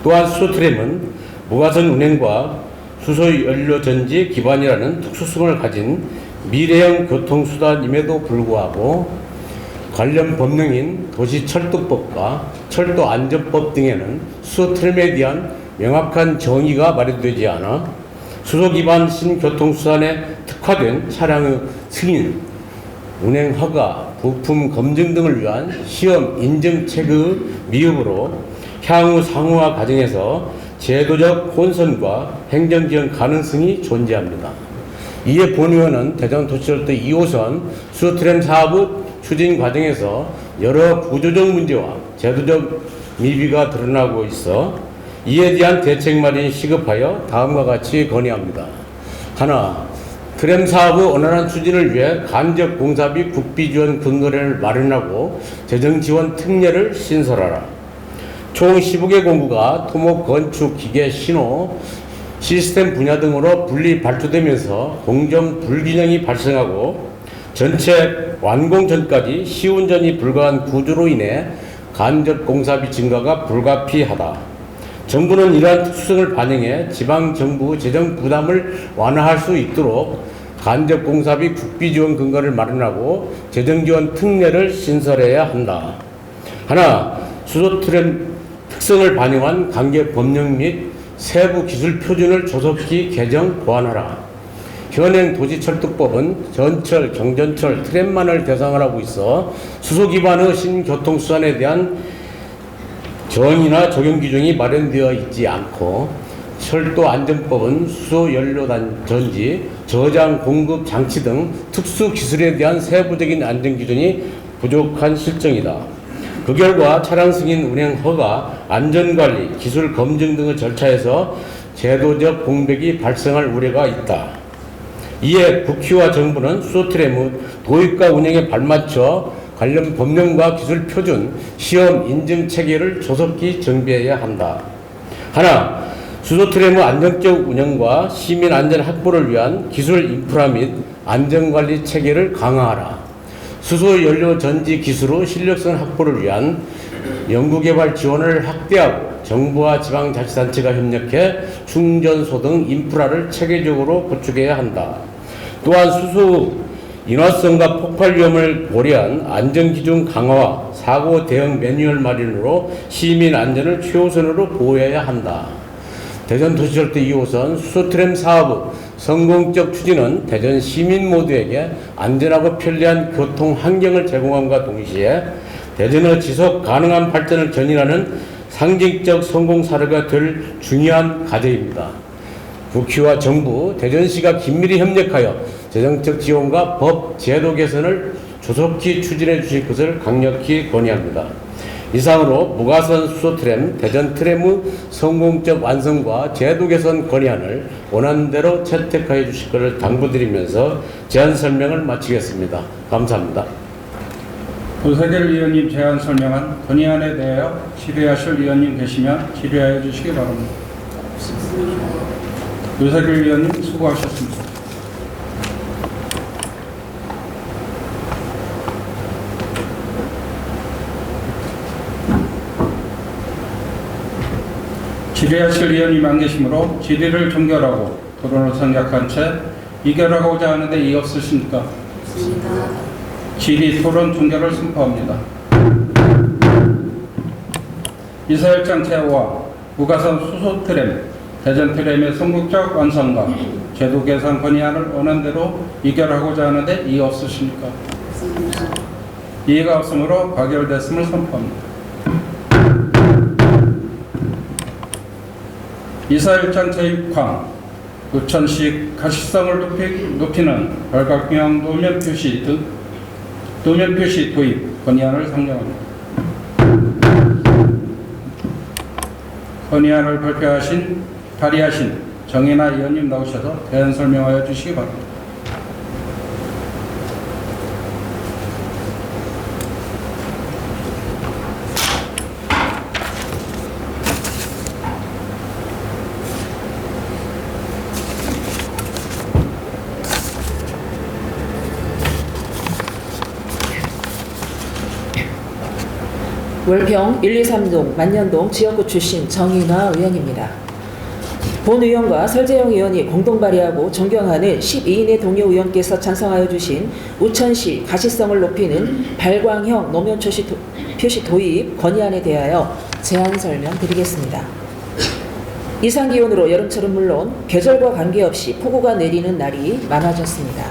또한 수소트램은 무가선 운행과 수소연료전지 기반이라는 특수성을 가진 미래형 교통수단임에도 불구하고 관련 법령인 도시철도법과 철도안전법 등에는 수소트램에 대한 명확한 정의가 마련되지 않아 수소 기반 신교통수단에 특화된 차량의 승인, 운행 허가, 부품 검증 등을 위한 시험 인증 체계 미흡으로 향후 상호화 과정에서 제도적 혼선과 행정지원 가능성이 존재합니다. 이에 본 의원은 대전도시철도 2호선 수소트램 사업 추진 과정에서 여러 구조적 문제와 제도적 미비가 드러나고 있어 이에 대한 대책 마련이 시급하여 다음과 같이 건의합니다. 하나, 트램 사업의 원활한 추진을 위해 간접 공사비 국비 지원 근거를 마련하고 재정 지원 특례를 신설하라. 총 15개 공구가 토목, 건축, 기계, 신호, 시스템 분야 등으로 분리 발주되면서 공정 불균형이 발생하고 전체 완공 전까지 시운전이 불가한 구조로 인해 간접 공사비 증가가 불가피하다. 정부는 이러한 특수성을 반영해 지방정부 재정 부담을 완화할 수 있도록 간접 공사비 국비 지원 근거를 마련하고 재정 지원 특례를 신설해야 한다. 하나, 수소 트램 특성을 반영한 관계 법령 및 세부 기술 표준을 조속히 개정 보완하라. 현행 도시철도법은 전철, 경전철, 트램만을 대상으로 하고 있어 수소 기반의 신교통수단에 대한 정의나 적용 규정이 마련되어 있지 않고 철도안전법은 수소 연료 전지, 저장 공급 장치 등 특수 기술에 대한 세부적인 안전 기준이 부족한 실정이다. 그 결과 차량 승인 운행 허가, 안전관리, 기술 검증 등의 절차에서 제도적 공백이 발생할 우려가 있다. 이에 국회와 정부는 수소트램의 도입과 운영에 발맞춰 관련 법령과 기술 표준, 시험 인증 체계를 조속히 정비해야 한다. 하나, 수소트램의 안정적 운영과 시민 안전 확보를 위한 기술 인프라 및 안전관리 체계를 강화하라. 수소 연료 전지 기술의 실력성 확보를 위한 연구개발 지원을 확대하고 정부와 지방자치단체가 협력해 충전소 등 인프라를 체계적으로 구축해야 한다. 또한 수소 인화성과 폭발 위험을 고려한 안전기준 강화와 사고 대응 매뉴얼 마련으로 시민 안전을 최우선으로 보호해야 한다. 대전도시철도 2호선 수소트램 사업의 성공적 추진은 대전 시민 모두에게 안전하고 편리한 교통 환경을 제공함과 동시에 대전의 지속 가능한 발전을 견인하는 상징적 성공 사례가 될 중요한 과제입니다. 국회와 정부, 대전시가 긴밀히 협력하여 재정적 지원과 법 제도 개선을 조속히 추진해 주실 것을 강력히 건의합니다. 이상으로 무가선 수소트램, 대전 트램의 성공적 완성과 제도 개선 건의안을 원안대로 채택하여 주실 것을 당부드리면서 제안 설명을 마치겠습니다. 감사합니다.
오세길 위원님 제안 설명한 건의안에 대하여 질의하실 위원님 계시면 질의하여 주시기 바랍니다. 오세길 위원님 수고하셨습니다. 질의하실 위원님 안 계시므로 질의를 종결하고 토론을 생략한 채 의결하고자 하는데 이의 없으십니까? 없습니다. 질의 토론 종결을 선포합니다. 이사일장 제어와 무가선 수소 트램, 대전 트램의 성공적 완성과 제도 개선 건의안을 원안대로 의결하고자 하는데 이의 없으십니까? 없습니다. 이의가 없으므로 가결됐음을 선포합니다. 이사일장 제6항 우천시 가시성을 높이는 벌각형 도면 표시 도입 건의안을 상정합니다. 건의안을 발의하신 정인아 의원님 나오셔서 대안 설명하여 주시기 바랍니다.
월평 123동 만년동 지역구 출신 정인화 의원입니다. 본 의원과 설재영 의원이 공동 발의하고 존경하는 12인의 동료 의원께서 찬성하여 주신 우천시 가시성을 높이는 발광형 노면 표시 도입 건의안에 대하여 제안 설명드리겠습니다. 이상기온으로 여름철은 물론 계절과 관계없이 폭우가 내리는 날이 많아졌습니다.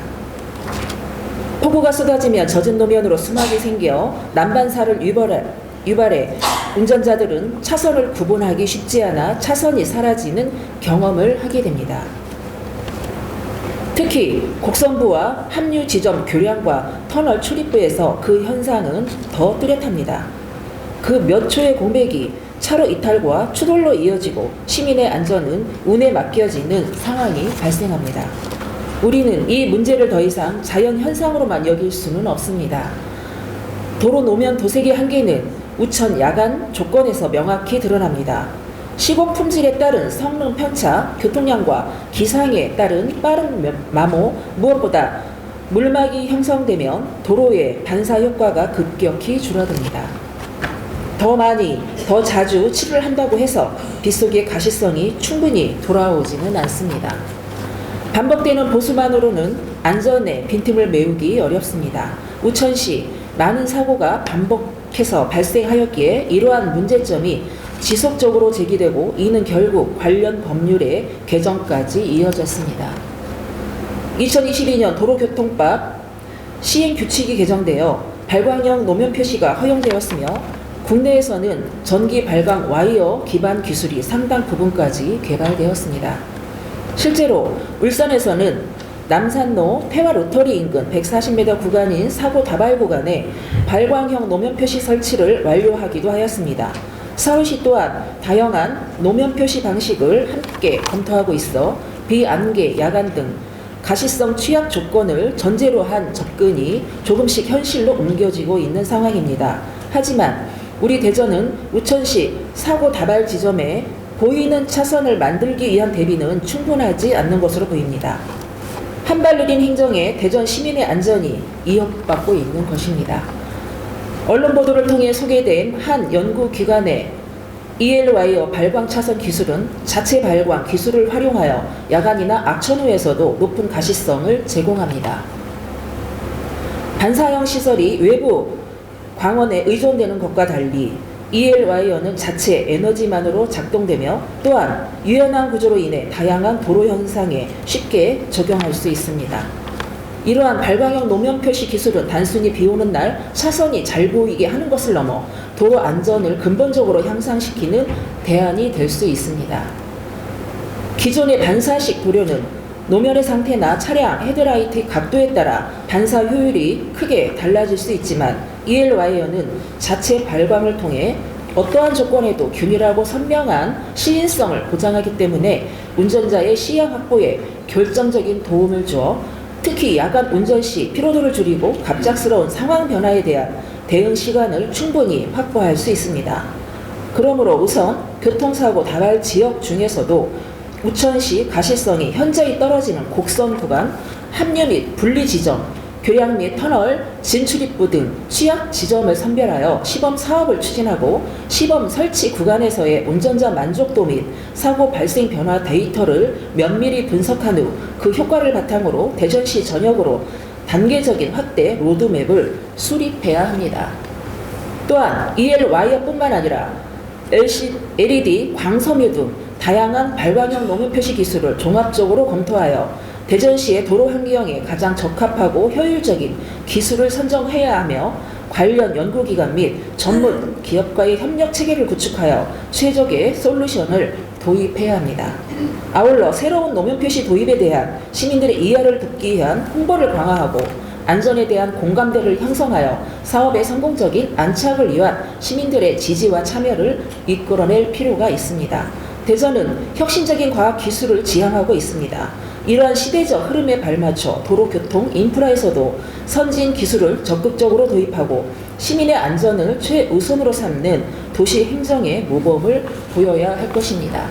폭우가 쏟아지면 젖은 노면으로 수막이 생겨 난반사를 유발해 운전자들은 차선을 구분하기 쉽지 않아 차선이 사라지는 경험을 하게 됩니다. 특히 곡선부와 합류 지점 교량과 터널 출입부에서 그 현상은 더 뚜렷합니다. 그 몇 초의 공백이 차로 이탈과 추돌로 이어지고 시민의 안전은 운에 맡겨지는 상황이 발생합니다. 우리는 이 문제를 더 이상 자연 현상으로만 여길 수는 없습니다. 도로 노면 도색의 한계는 우천 야간 조건에서 명확히 드러납니다. 시공 품질에 따른 성능 편차, 교통량과 기상에 따른 빠른 마모, 무엇보다 물막이 형성되면 도로의 반사 효과가 급격히 줄어듭니다. 더 많이, 더 자주 칠을 한다고 해서 빗속의 가시성이 충분히 돌아오지는 않습니다. 반복되는 보수만으로는 안전에 빈틈을 메우기 어렵습니다. 우천시 많은 사고가 반복해서 발생하였기에 이러한 문제점이 지속적으로 제기되고 이는 결국 관련 법률의 개정까지 이어졌습니다. 2022년 도로교통법 시행규칙이 개정되어 발광형 노면 표시가 허용되었으며 국내에서는 전기 발광 와이어 기반 기술이 상당 부분까지 개발되었습니다. 실제로 울산에서는 남산로 태화 로터리 인근 140m 구간인 사고 다발 구간에 발광형 노면 표시 설치를 완료하기도 하였습니다. 서울시 또한 다양한 노면 표시 방식을 함께 검토하고 있어 비안개, 야간 등 가시성 취약 조건을 전제로 한 접근이 조금씩 현실로 옮겨지고 있는 상황입니다. 하지만 우리 대전은 우천시 사고 다발 지점에 보이는 차선을 만들기 위한 대비는 충분하지 않는 것으로 보입니다. 한 발 느린 행정에 대전 시민의 안전이 위협받고 있는 것입니다. 언론 보도를 통해 소개된 한 연구기관의 EL와이어 발광 차선 기술은 자체 발광 기술을 활용하여 야간이나 악천후에서도 높은 가시성을 제공합니다. 반사형 시설이 외부 광원에 의존되는 것과 달리 EL와이어는 자체 에너지만으로 작동되며 또한 유연한 구조로 인해 다양한 도로 현상에 쉽게 적용할 수 있습니다. 이러한 발광형 노면 표시 기술은 단순히 비 오는 날 차선이 잘 보이게 하는 것을 넘어 도로 안전을 근본적으로 향상시키는 대안이 될 수 있습니다. 기존의 반사식 도료는 노면의 상태나 차량 헤드라이트 각도에 따라 반사 효율이 크게 달라질 수 있지만 EL와이어는 자체 발광을 통해 어떠한 조건에도 균일하고 선명한 시인성을 보장하기 때문에 운전자의 시야 확보에 결정적인 도움을 주어 특히 야간 운전 시 피로도를 줄이고 갑작스러운 상황 변화에 대한 대응 시간을 충분히 확보할 수 있습니다. 그러므로 우선 교통사고 다발 지역 중에서도 우천시 가시성이 현저히 떨어지는 곡선 구간, 합류 및 분리 지점, 교량 및 터널, 진출입부 등 취약 지점을 선별하여 시범 사업을 추진하고 시범 설치 구간에서의 운전자 만족도 및 사고 발생 변화 데이터를 면밀히 분석한 후 그 효과를 바탕으로 대전시 전역으로 단계적인 확대 로드맵을 수립해야 합니다. 또한 EL와이어뿐만 아니라 LED 광섬유 등 다양한 발광형 노면 표시 기술을 종합적으로 검토하여 대전시의 도로 환경에 가장 적합하고 효율적인 기술을 선정해야 하며 관련 연구기관 및 전문 기업과의 협력 체계를 구축하여 최적의 솔루션을 도입해야 합니다. 아울러 새로운 노면 표시 도입에 대한 시민들의 이해를 돕기 위한 홍보를 강화하고 안전에 대한 공감대를 형성하여 사업의 성공적인 안착을 위한 시민들의 지지와 참여를 이끌어낼 필요가 있습니다. 대전은 혁신적인 과학 기술을 지향하고 있습니다. 이러한 시대적 흐름에 발맞춰 도로교통 인프라에서도 선진 기술을 적극적으로 도입하고 시민의 안전을 최우선으로 삼는 도시 행정의 모범을 보여야 할 것입니다.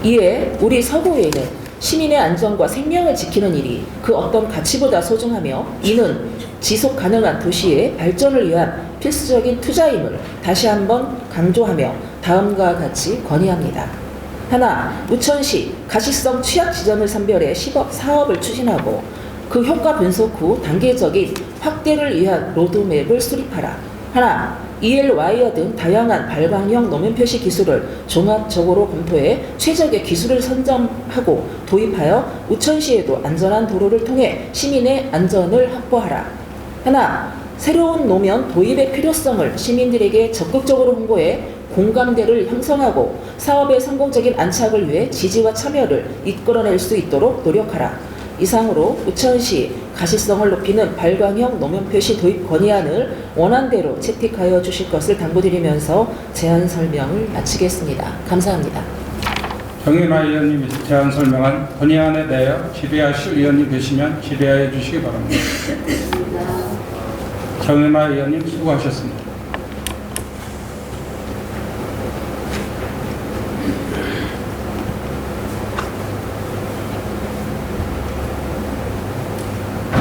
이에 우리 서구에는 시민의 안전과 생명을 지키는 일이 그 어떤 가치보다 소중하며 이는 지속 가능한 도시의 발전을 위한 필수적인 투자임을 다시 한번 강조하며 다음과 같이 건의합니다. 하나, 우천시 가시성 취약 지점을 선별해 시범 사업을 추진하고 그 효과 분석 후 단계적인 확대를 위한 로드맵을 수립하라. 하나, EL와이어 등 다양한 발광형 노면 표시 기술을 종합적으로 검토해 최적의 기술을 선점하고 도입하여 우천시에도 안전한 도로를 통해 시민의 안전을 확보하라. 하나, 새로운 노면 도입의 필요성을 시민들에게 적극적으로 홍보해 공감대를 형성하고 사업의 성공적인 안착을 위해 지지와 참여를 이끌어낼 수 있도록 노력하라. 이상으로 우천시 가시성을 높이는 발광형 노면 표시 도입 건의안을 원안대로 채택하여 주실 것을 당부드리면서 제안 설명을 마치겠습니다. 감사합니다.
정인화 의원님이 제안 설명한 건의안에 대하여 질의하실 의원님 계시면 질의하여 주시기 바랍니다. 정인화 의원님 수고하셨습니다.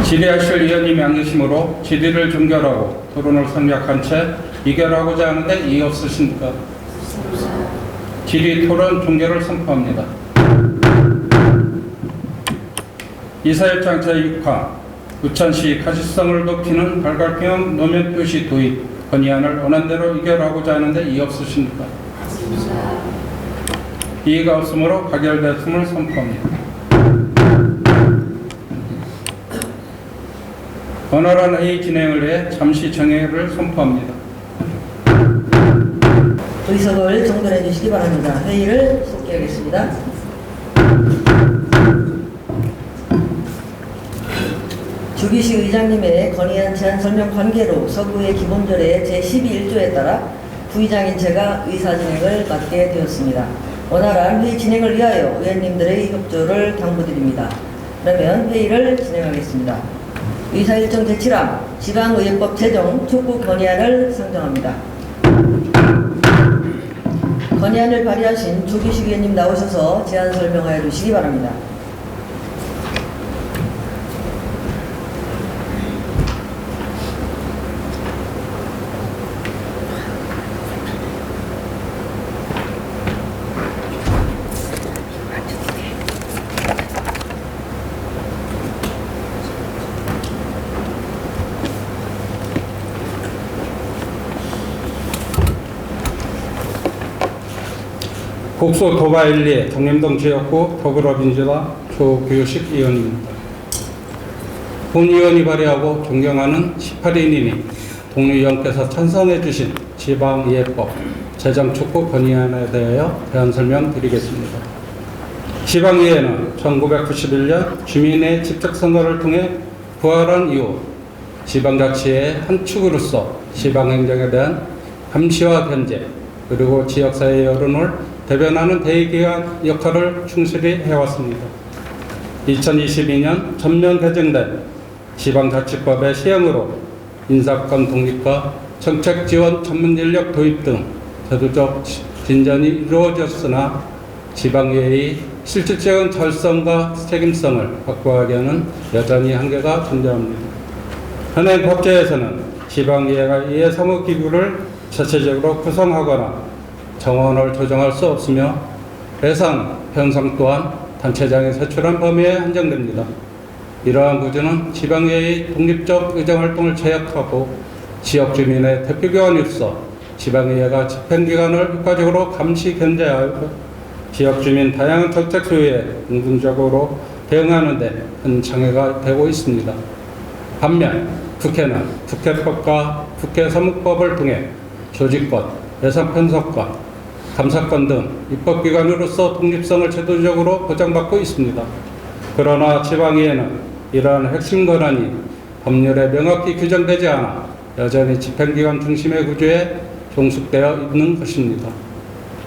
질의하실 의원님이 안 계시므로 질의를 종결하고 토론을 생략한 채 의결하고자 하는데 이의 없으십니까? 질의 토론 종결을 선포합니다. 이사일장 제6화 우천시 가시성을 높이는 발광형 노면 표시 도입 건의안을 원안대로 의결하고자 하는데 이의 없으십니까? 이의가 없으므로 가결됐음을 선포합니다. 원활한 회의 진행을 위해 잠시 정회를 선포합니다.
의석을 정돈해 주시기 바랍니다. 회의를 속기하겠습니다. 주기식 의장님의 건의안 제안 설명 관계로 서구의 기본조례 제12일조에 따라 부의장인 제가 의사 진행을 맡게 되었습니다. 원활한 회의 진행을 위하여 의원님들의 협조를 당부드립니다. 그러면 회의를 진행하겠습니다. 의사일정 제7항 지방의회법 제정 촉구 건의안을 상정합니다. 건의안을 발의하신 조기식 의원님 나오셔서 제안 설명하여 주시기 바랍니다.
국소 도가1리 동림동 지역구 더불어민주당 조규식 의원입니다. 본 의원이 발의하고 존경하는 18인이니 동의원께서 찬성해 주신 지방이해법 제정 촉구 건의안에 대하여 대안 설명드리겠습니다. 지방이해는 1991년 주민의 직접선거를 통해 부활한 이후 지방자치의 한 축으로서 지방행정에 대한 감시와 견제 그리고 지역사회 여론을 대변하는 대의기관 역할을 충실히 해왔습니다. 2022년 전면 개정된 지방자치법의 시행으로 인사권 독립과 정책 지원 전문 인력 도입 등 제도적 진전이 이루어졌으나 지방의회의 실질적인 절성과 책임성을 확보하기에는 여전히 한계가 존재합니다. 현행 법제에서는 지방의회가 이해 사무기구를 자체적으로 구성하거나 정원을 조정할 수 없으며 예산 편성 또한 단체장이 세출한 범위에 한정됩니다. 이러한 구조는 지방의회의 독립적 의정활동을 제약하고 지역 주민의 대표기관으로서 지방의회가 집행기관을 효과적으로 감시 견제하여 지역 주민 다양한 정책 소요에 긍정적으로 대응하는 데 큰 장애가 되고 있습니다. 반면 국회는 국회법과 국회사무법을 통해 조직권, 예산 편성권, 감사권 등 입법기관으로서 독립성을 제도적으로 보장받고 있습니다. 그러나 지방의회는 이러한 핵심 권한이 법률에 명확히 규정되지 않아 여전히 집행기관 중심의 구조에 종속되어 있는 것입니다.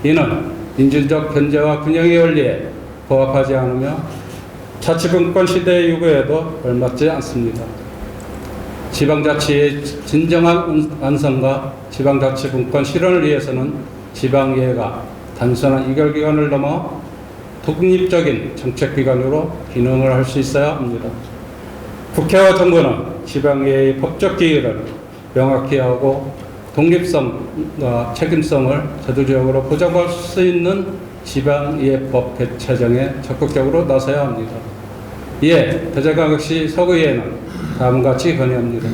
이는 민주적 견제와 균형의 원리에 부합하지 않으며 자치분권 시대의 요구에도 걸맞지 않습니다. 지방자치의 진정한 완성과 지방자치분권 실현을 위해서는 지방의회가 단순한 의결기관을 넘어 독립적인 정책기관으로 기능을 할 수 있어야 합니다. 국회와 정부는 지방의회의 법적 기회를 명확히 하고 독립성과 책임성을 제도적으로 보장할 수 있는 지방의회법 개정에 적극적으로 나서야 합니다. 이에 대전광역시 서구의회는 다음과 같이 건의합니다.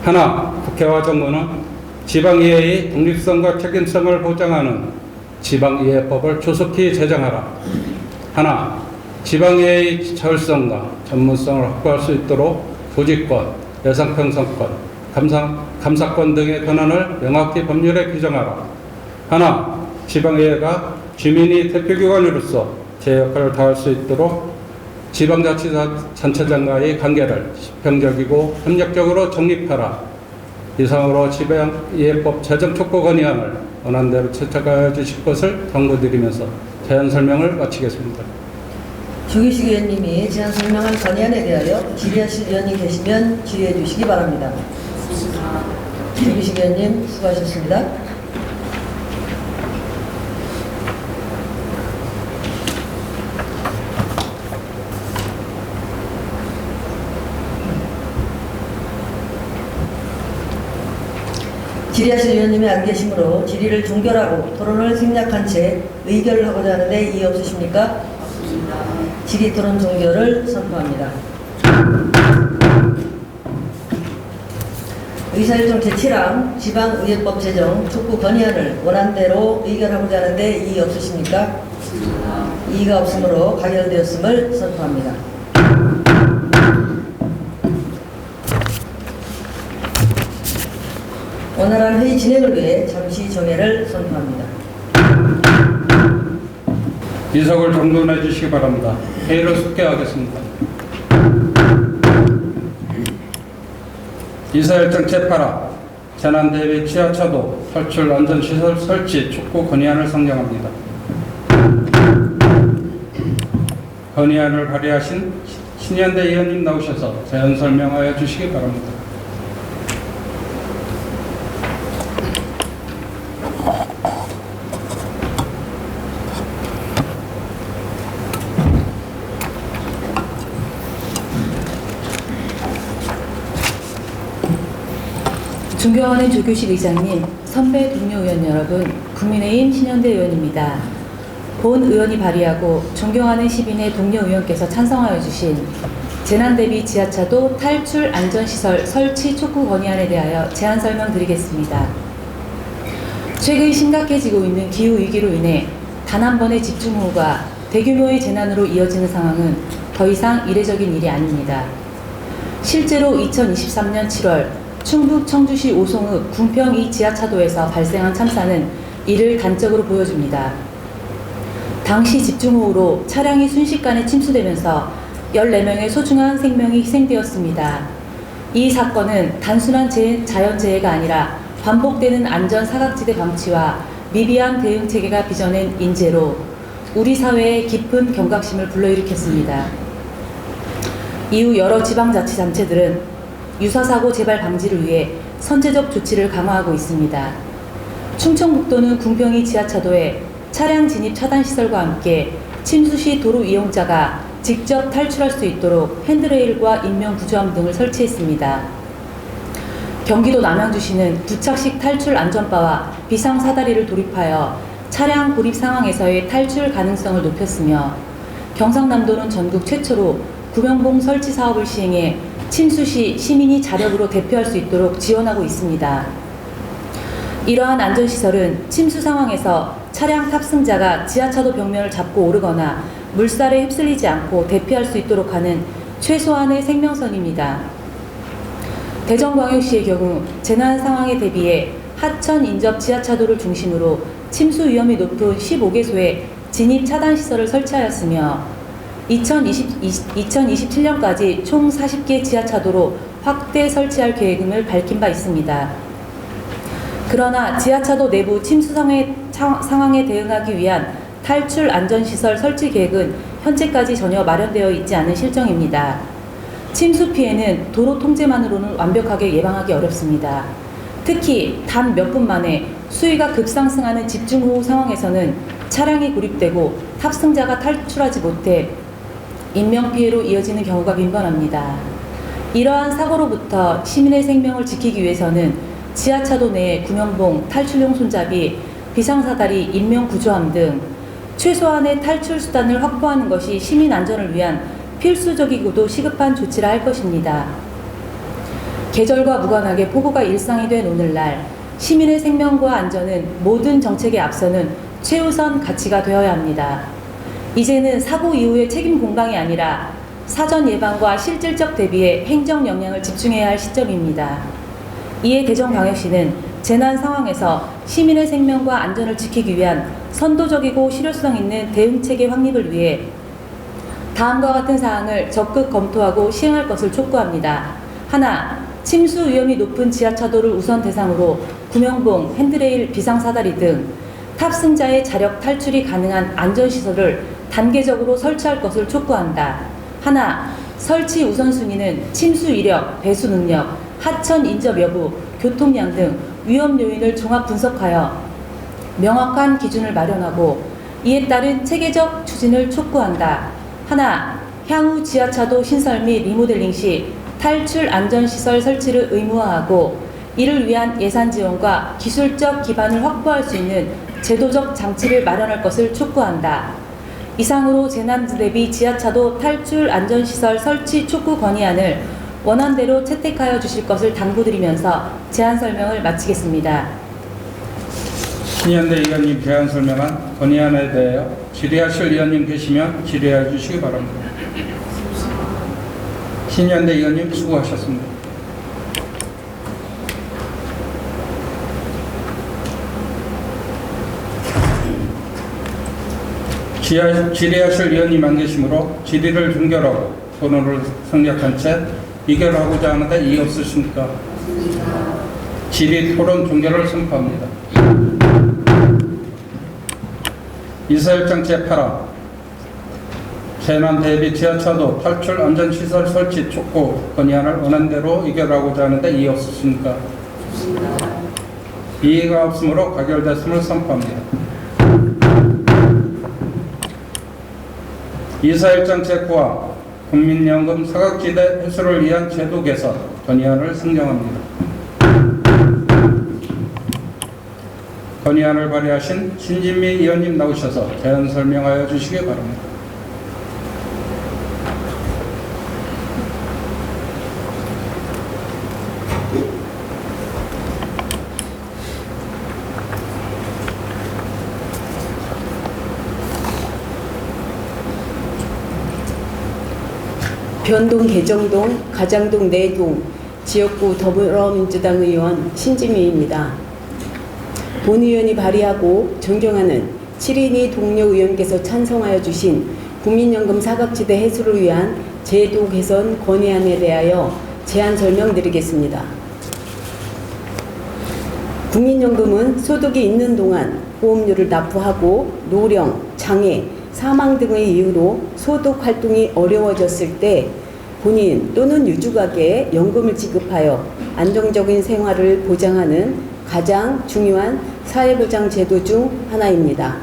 하나, 국회와 정부는 지방의회의 독립성과 책임성을 보장하는 지방의회법을 조속히 제정하라. 하나, 지방의회의 절성과 전문성을 확보할 수 있도록 조직권, 여성평등권, 감사권 등의 권한을 명확히 법률에 규정하라. 하나, 지방의회가 주민이 대표기관으로서 제 역할을 다할 수 있도록 지방자치단체장과의 관계를 수평적이고 협력적으로 정립하라. 이상으로 지방의회법 제정 촉구 건의안을 원안대로 채택하여 주실 것을 당부드리면서 제안 설명을 마치겠습니다.
조기식 의원님이 제안 설명한 건의안에 대하여 질의하실 의원이 계시면 질의해 주시기 바랍니다. 조기식 의원님 수고하셨습니다. 질의하실 의원님이 안 계시므로 질의를 종결하고 토론을 생략한 채 의결을 하고자 하는데 이의 없으십니까? 없습니다. 질의 토론 종결을 선포합니다. 의사일정 제7항 지방의회법 제정 촉구 건의안을 원안대로 의결하고자 하는데 이의 없으십니까? 없습니다. 이의가 없으므로 가결되었음을 선포합니다. 원활한 회의 진행을 위해 잠시 정회를 선포합니다.
이석을 정돈해 주시기 바랍니다. 회의를 속개하겠습니다. 이사일정 제8항 재난대비 지하차도 탈출 안전시설 설치 촉구 건의안을 상정합니다. 건의안을 발의하신 신현대 의원님 나오셔서 제안 설명하여 주시기 바랍니다.
존경하는 조규식 의장님, 선배 동료 의원 여러분, 국민의힘 신현대 의원입니다. 본 의원이 발의하고 존경하는 시민의 동료 의원께서 찬성하여 주신 재난대비 지하차도 탈출 안전시설 설치 촉구 건의안에 대하여 제안 설명드리겠습니다. 최근 심각해지고 있는 기후위기로 인해 단 한 번의 집중호우가 대규모의 재난으로 이어지는 상황은 더 이상 이례적인 일이 아닙니다. 실제로 2023년 7월 충북 청주시 오송읍 궁평 2 지하차도에서 발생한 참사는 이를 단적으로 보여줍니다. 당시 집중호우로 차량이 순식간에 침수되면서 14명의 소중한 생명이 희생되었습니다. 이 사건은 단순한 자연재해가 아니라 반복되는 안전사각지대 방치와 미비한 대응체계가 빚어낸 인재로 우리 사회에 깊은 경각심을 불러일으켰습니다. 이후 여러 지방자치단체들은 유사사고 재발 방지를 위해 선제적 조치를 강화하고 있습니다. 충청북도는 궁평이 지하차도에 차량 진입 차단 시설과 함께 침수 시 도로 이용자가 직접 탈출할 수 있도록 핸드레일과 인명 구조함 등을 설치했습니다. 경기도 남양주시는 부착식 탈출 안전바와 비상 사다리를 도입하여 차량 고립 상황에서의 탈출 가능성을 높였으며, 경상남도는 전국 최초로 구명봉 설치 사업을 시행해 침수 시 시민이 자력으로 대피할 수 있도록 지원하고 있습니다. 이러한 안전시설은 침수 상황에서 차량 탑승자가 지하차도 벽면을 잡고 오르거나 물살에 휩쓸리지 않고 대피할 수 있도록 하는 최소한의 생명선입니다. 대전광역시의 경우 재난 상황에 대비해 하천 인접 지하차도를 중심으로 침수 위험이 높은 15개소에 진입 차단 시설을 설치하였으며 2027년까지 총 40개 지하차도로 확대 설치할 계획임을 밝힌 바 있습니다. 그러나 지하차도 내부 침수 상황에 대응하기 위한 탈출 안전시설 설치 계획은 현재까지 전혀 마련되어 있지 않은 실정입니다. 침수 피해는 도로 통제만으로는 완벽하게 예방하기 어렵습니다. 특히 단 몇 분 만에 수위가 급상승하는 집중호우 상황에서는 차량이 고립되고 탑승자가 탈출하지 못해 인명피해로 이어지는 경우가 빈번합니다. 이러한 사고로부터 시민의 생명을 지키기 위해서는 지하차도 내에 구명봉, 탈출용 손잡이, 비상사다리, 인명구조함 등 최소한의 탈출 수단을 확보하는 것이 시민 안전을 위한 필수적이고도 시급한 조치라 할 것입니다. 계절과 무관하게 폭우가 일상이 된 오늘날 시민의 생명과 안전은 모든 정책에 앞서는 최우선 가치가 되어야 합니다. 이제는 사고 이후의 책임 공방이 아니라 사전 예방과 실질적 대비에 행정 역량을 집중해야 할 시점입니다. 이에 대전광역시는 재난 상황에서 시민의 생명과 안전을 지키기 위한 선도적이고 실효성 있는 대응체계 확립을 위해 다음과 같은 사항을 적극 검토하고 시행할 것을 촉구합니다. 하나, 침수 위험이 높은 지하차도를 우선 대상으로 구명봉, 핸드레일, 비상사다리 등 탑승자의 자력 탈출이 가능한 안전시설을 단계적으로 설치할 것을 촉구한다. 하나, 설치 우선순위는 침수 이력, 배수 능력, 하천 인접 여부, 교통량 등 위험 요인을 종합 분석하여 명확한 기준을 마련하고 이에 따른 체계적 추진을 촉구한다. 하나, 향후 지하차도 신설 및 리모델링 시 탈출 안전시설 설치를 의무화하고 이를 위한 예산 지원과 기술적 기반을 확보할 수 있는 제도적 장치를 마련할 것을 촉구한다. 이상으로 재난 대비 지하차도 탈출 안전시설 설치 촉구 건의안을 원안대로 채택하여 주실 것을 당부드리면서 제안 설명을 마치겠습니다.
신현대 의원님 제안 설명한 건의안에 대하여 질의하실 의원님 계시면 질의해 주시기 바랍니다. 신현대 의원님 수고하셨습니다. 질의하실 의원님 안 계시므로 질의를 종결하고 토론을 생략한 채 의결하고자 하는데 이의 없으십니까? 질의 토론 종결을 선포합니다. 이사일장 제8화 재난 대비 지하차도 탈출 안전시설 설치 촉구 건의안을 원안대로 의결하고자 하는데 이의 없으십니까? 이의가 없으므로 가결됐음을 선포합니다. 이사일장 제9화 국민연금 사각지대 해소를 위한 제도 개선 건의안을 상정합니다. 건의안을 발의하신 신진미 의원님 나오셔서 제안 설명하여 주시기 바랍니다.
변동 개정동 가장동 내동 지역구 더불어민주당 의원 신지미입니다. 본 의원이 발의하고 존경하는 7인이 동료 의원께서 찬성하여 주신 국민연금 사각지대 해소를 위한 제도 개선 건의안에 대하여 제안 설명드리겠습니다. 국민연금은 소득이 있는 동안 보험료를 납부하고 노령, 장애, 사망 등의 이유로 소득 활동이 어려워졌을 때 본인 또는 유주가계에 연금을 지급하여 안정적인 생활을 보장하는 가장 중요한 사회보장 제도 중 하나입니다.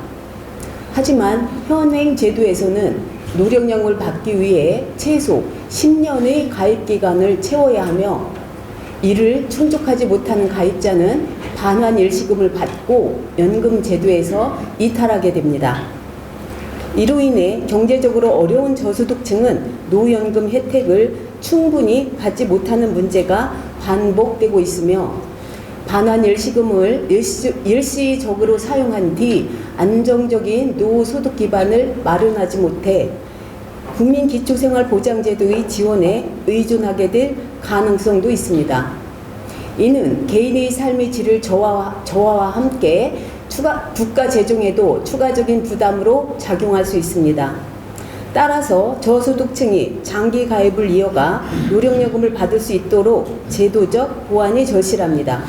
하지만 현행 제도에서는 노령연금을 받기 위해 최소 10년의 가입기간을 채워야 하며 이를 충족하지 못하는 가입자는 반환 일시금을 받고 연금 제도에서 이탈하게 됩니다. 이로 인해 경제적으로 어려운 저소득층은 노연금 혜택을 충분히 받지 못하는 문제가 반복되고 있으며 반환 일시금을 일시적으로 사용한 뒤 안정적인 노후소득 기반을 마련하지 못해 국민기초생활보장제도의 지원에 의존하게 될 가능성도 있습니다. 이는 개인의 삶의 질을 저하와 함께 국가 재정에도 추가적인 부담으로 작용할 수 있습니다. 따라서 저소득층이 장기 가입을 이어가 노령연금을 받을 수 있도록 제도적 보완이 절실합니다.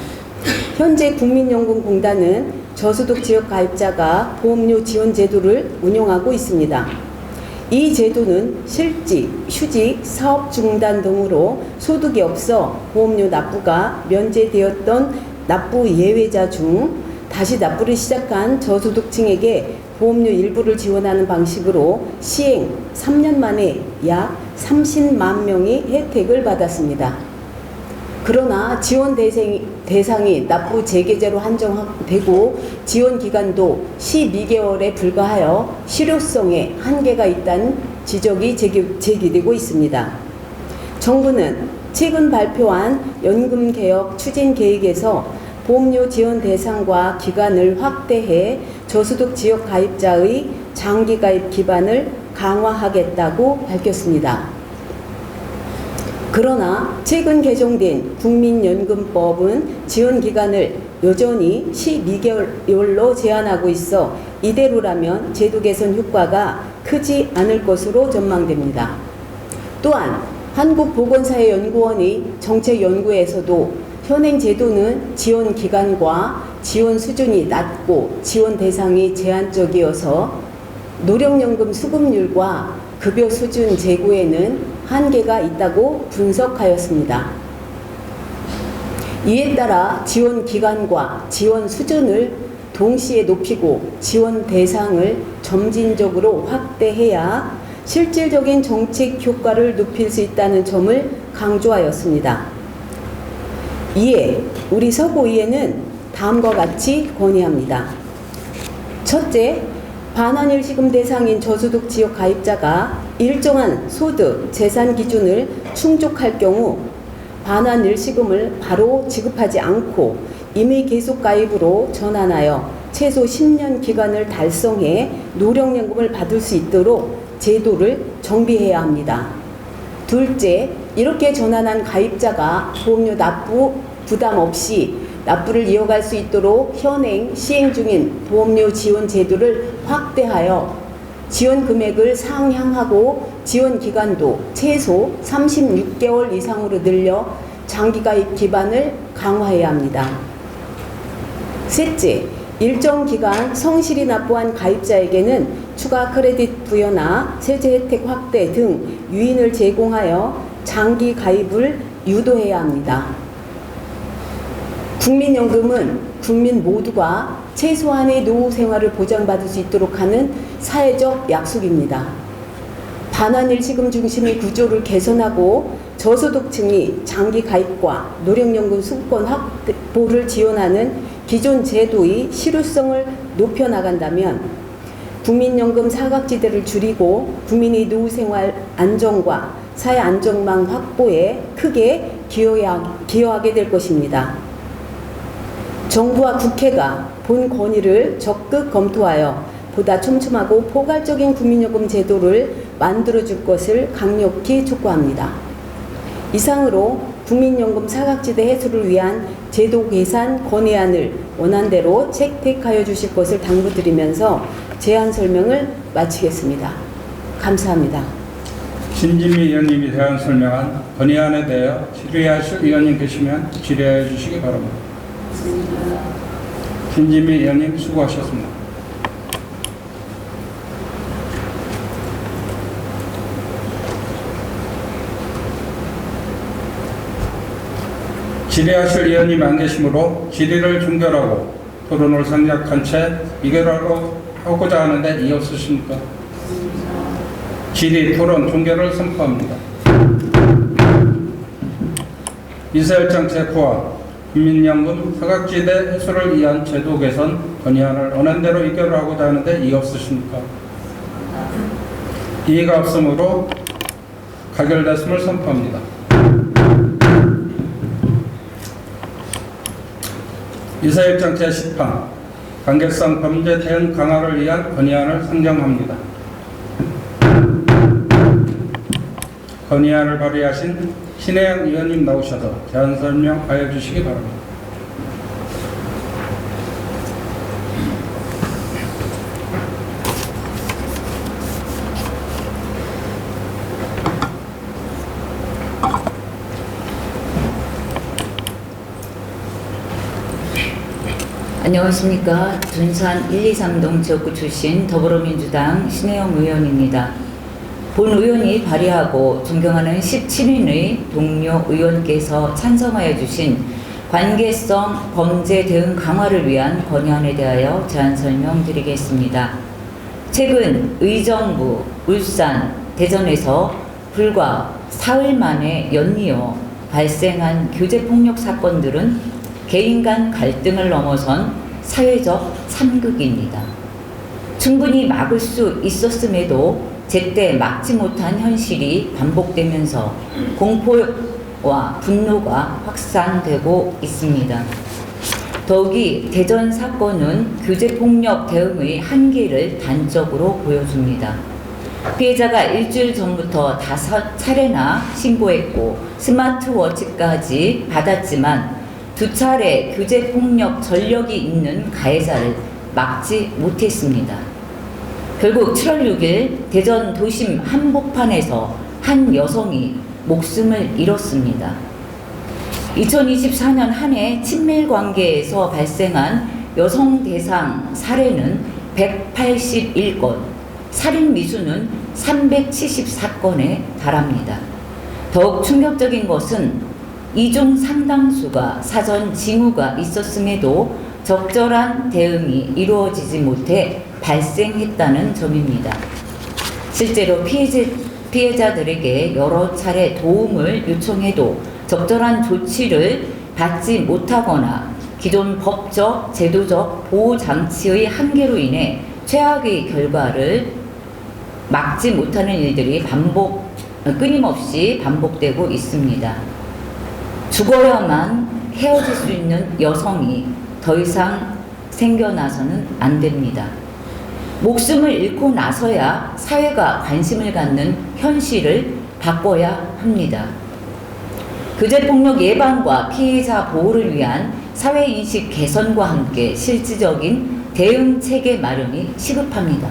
현재 국민연금공단은 저소득 지역 가입자가 보험료 지원 제도를 운영하고 있습니다. 이 제도는 실직, 휴직, 사업 중단 등으로 소득이 없어 보험료 납부가 면제되었던 납부 예외자 중 다시 납부를 시작한 저소득층에게 보험료 일부를 지원하는 방식으로 시행 3년 만에 약 30만 명이 혜택을 받았습니다. 그러나 지원 대상이 납부 재개제로 한정되고 지원 기간도 12개월에 불과하여 실효성에 한계가 있다는 지적이 제기되고 있습니다. 정부는 최근 발표한 연금개혁 추진 계획에서 보험료 지원 대상과 기간을 확대해 저소득 지역 가입자의 장기 가입 기반을 강화하겠다고 밝혔습니다. 그러나 최근 개정된 국민연금법은 지원 기간을 여전히 12개월로 제한하고 있어 이대로라면 제도 개선 효과가 크지 않을 것으로 전망됩니다. 또한 한국보건사회연구원의 정책연구에서도 현행 제도는 지원 기간과 지원 수준이 낮고 지원 대상이 제한적이어서 노령연금 수급률과 급여 수준 제고에는 한계가 있다고 분석하였습니다. 이에 따라 지원 기간과 지원 수준을 동시에 높이고 지원 대상을 점진적으로 확대해야 실질적인 정책 효과를 높일 수 있다는 점을 강조하였습니다. 이에 우리 서구의회는 다음과 같이 건의합니다. 첫째, 반환일시금 대상인 저소득 지역 가입자가 일정한 소득, 재산 기준을 충족할 경우 반환일시금을 바로 지급하지 않고 임의 계속 가입으로 전환하여 최소 10년 기간을 달성해 노령연금을 받을 수 있도록 제도를 정비해야 합니다. 둘째, 이렇게 전환한 가입자가 보험료 납부 부담 없이 납부를 이어갈 수 있도록 현행 시행 중인 보험료 지원 제도를 확대하여 지원 금액을 상향하고 지원 기간도 최소 36개월 이상으로 늘려 장기 가입 기반을 강화해야 합니다. 셋째, 일정 기간 성실히 납부한 가입자에게는 추가 크레딧 부여나 세제 혜택 확대 등 유인을 제공하여 장기 가입을 유도해야 합니다. 국민연금은 국민 모두가 최소한의 노후 생활을 보장받을 수 있도록 하는 사회적 약속입니다. 반환일시금 중심의 구조를 개선하고 저소득층이 장기 가입과 노령연금 수급권 확보를 지원하는 기존 제도의 실효성을 높여나간다면 국민연금 사각지대를 줄이고 국민의 노후생활 안정과 사회 안정망 확보에 크게 기여하게 될 것입니다. 정부와 국회가 본 건의를 적극 검토하여 보다 촘촘하고 포괄적인 국민연금 제도를 만들어줄 것을 강력히 촉구합니다. 이상으로 국민연금 사각지대 해소를 위한 제도 개선 건의안을 원안대로 채택하여 주실 것을 당부드리면서 제안 설명을 마치겠습니다. 감사합니다.
신진미 의원님이 대안 설명한 건의안에 대하여 질의하실 의원님 계시면 질의해 주시기 바랍니다. 신진미 의원님 수고하셨습니다. 질의하실 의원님이 안 계시므로 질의를 종결하고 토론을 생략한 채 의결하고자 하는데 이의 없으십니까? 질의 토론 종결을 선포합니다. 이사일장 제9화 국민연금 사각지대 해소를 위한 제도 개선 건의안을 원안대로 의결을 하고자 하는데 이의 없으십니까? 이의가 없으므로 가결됐음을 선포합니다. 이사일장 제10화 관계성 범죄 대응 강화를 위한 건의안을 상정합니다. 건의안을 발의하신 신혜영 의원님 나오셔서 제안 설명하여 주시기 바랍니다.
안녕하십니까. 둔산 123동 지역구 출신 더불어민주당 신혜영 의원입니다. 본 의원이 발의하고 존경하는 17인의 동료 의원께서 찬성하여 주신 관계성 범죄 대응 강화를 위한 건의안에 대하여 제안 설명드리겠습니다. 최근 의정부, 울산, 대전에서 불과 사흘 만에 연이어 발생한 교제폭력 사건들은 개인 간 갈등을 넘어선 사회적 참극입니다. 충분히 막을 수 있었음에도 제때 막지 못한 현실이 반복되면서 공포와 분노가 확산되고 있습니다. 더욱이 대전 사건은 교제폭력 대응의 한계를 단적으로 보여줍니다. 피해자가 일주일 전부터 5차례나 신고했고 스마트워치까지 받았지만 2차례 교제폭력 전력이 있는 가해자를 막지 못했습니다. 결국 7월 6일 대전 도심 한복판에서 한 여성이 목숨을 잃었습니다. 2024년 한 해 친밀 관계에서 발생한 여성 대상 사례는 181건, 살인 미수는 374건에 달합니다. 더욱 충격적인 것은 이 중 상당수가 사전 징후가 있었음에도 적절한 대응이 이루어지지 못해 발생했다는 점입니다. 실제로 피해자들에게 여러 차례 도움을 요청해도 적절한 조치를 받지 못하거나 기존 법적, 제도적 보호장치의 한계로 인해 최악의 결과를 막지 못하는 일들이 끊임없이 반복되고 있습니다. 죽어야만 헤어질 수 있는 여성이 더 이상 생겨나서는 안 됩니다. 목숨을 잃고 나서야 사회가 관심을 갖는 현실을 바꿔야 합니다. 교제폭력 예방과 피해자 보호를 위한 사회인식 개선과 함께 실질적인 대응 체계 마련이 시급합니다.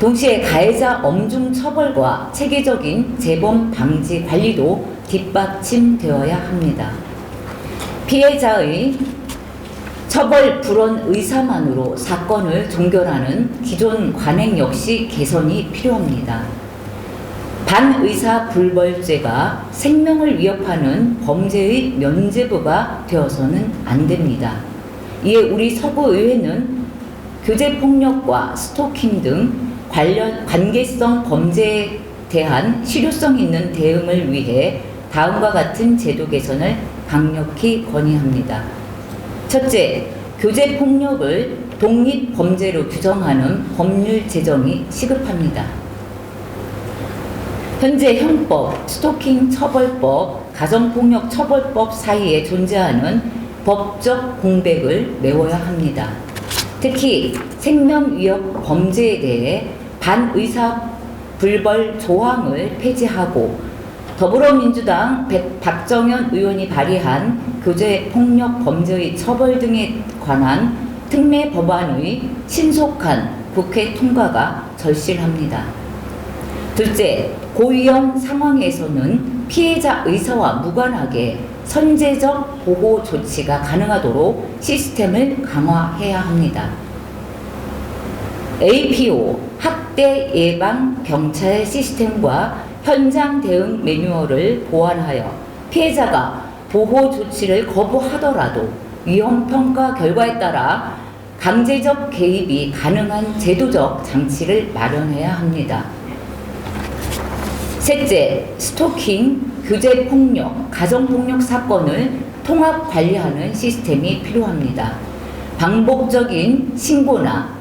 동시에 가해자 엄중 처벌과 체계적인 재범 방지 관리도 뒷받침되어야 합니다. 피해자의 처벌 불원 의사만으로 사건을 종결하는 기존 관행 역시 개선이 필요합니다. 반의사 불벌죄가 생명을 위협하는 범죄의 면죄부가 되어서는 안 됩니다. 이에 우리 서구의회는 교제폭력과 스토킹 등 관계성 범죄에 대한 실효성 있는 대응을 위해 다음과 같은 제도 개선을 강력히 건의합니다. 첫째, 교제폭력을 독립범죄로 규정하는 법률 제정이 시급합니다. 현재 형법, 스토킹 처벌법, 가정폭력 처벌법 사이에 존재하는 법적 공백을 메워야 합니다. 특히 생명위협 범죄에 대해 반의사 불벌 조항을 폐지하고 더불어민주당 박정현 의원이 발의한 교제폭력 범죄의 처벌 등에 관한 특례 법안의 신속한 국회 통과가 절실합니다. 둘째, 고위험 상황에서는 피해자 의사와 무관하게 선제적 보호 조치가 가능하도록 시스템을 강화해야 합니다. APO, 학대 예방 경찰 시스템과 현장 대응 매뉴얼을 보완하여 피해자가 보호 조치를 거부하더라도 위험 평가 결과에 따라 강제적 개입이 가능한 제도적 장치를 마련해야 합니다. 셋째, 스토킹, 교제폭력, 가정폭력 사건을 통합 관리하는 시스템이 필요합니다. 반복적인 신고나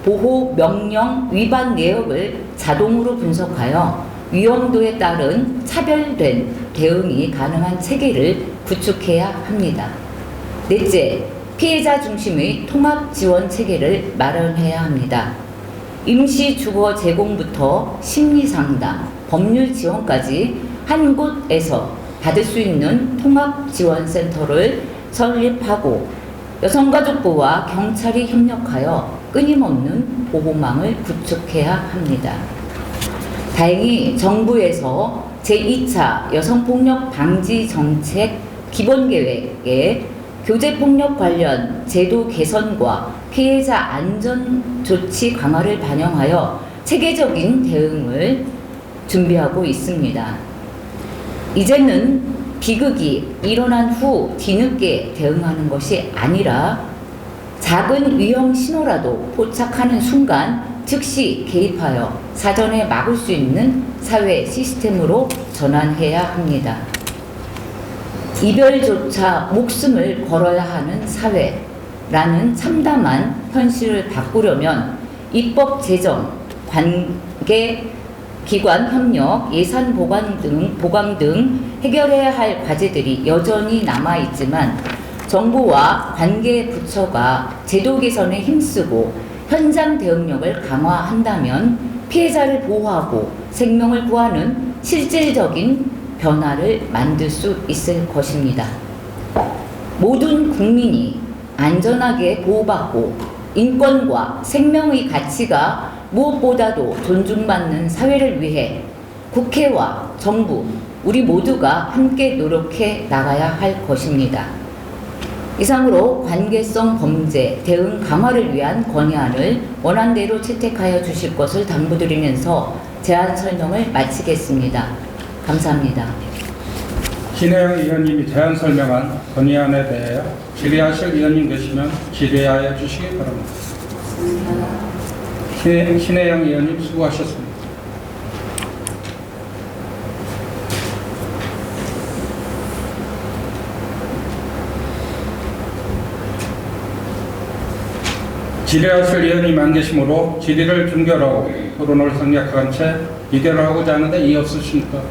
보호 명령 위반 내역을 자동으로 분석하여 위험도에 따른 차별된 대응이 가능한 체계를 구축해야 합니다. 넷째, 피해자 중심의 통합 지원 체계를 마련해야 합니다. 임시 주거 제공부터 심리 상담, 법률 지원까지 한 곳에서 받을 수 있는 통합 지원센터를 설립하고 여성가족부와 경찰이 협력하여 끊임없는 보호망을 구축해야 합니다. 다행히 정부에서 제2차 여성폭력 방지 정책 기본계획에 교제폭력 관련 제도 개선과 피해자 안전 조치 강화를 반영하여 체계적인 대응을 준비하고 있습니다. 이제는 비극이 일어난 후 뒤늦게 대응하는 것이 아니라 작은 위험 신호라도 포착하는 순간 즉시 개입하여 사전에 막을 수 있는 사회 시스템으로 전환해야 합니다. 이별조차 목숨을 걸어야 하는 사회라는 참담한 현실을 바꾸려면 입법 제정, 관계 기관 협력, 예산 보강 등 해결해야 할 과제들이 여전히 남아있지만 정부와 관계 부처가 제도 개선에 힘쓰고 현장 대응력을 강화한다면 피해자를 보호하고 생명을 구하는 실질적인 변화를 만들 수 있을 것입니다. 모든 국민이 안전하게 보호받고 인권과 생명의 가치가 무엇보다도 존중받는 사회를 위해 국회와 정부, 우리 모두가 함께 노력해 나가야 할 것입니다. 이상으로 관계성 범죄 대응 강화를 위한 건의안을 원안대로 채택하여 주실 것을 당부드리면서 제안 설명을 마치겠습니다. 감사합니다.
신혜영 의원님이 제안 설명한 건의안에 대해 질의하실 의원님 계시면 질의하여 주시기 바랍니다. 신혜영 의원님 수고하셨습니다. 질의하실 의원님 안 계시므로 질의를 종결하고 토론을 생략한 채 의결을 하고자 하는데 이의 없으십니까?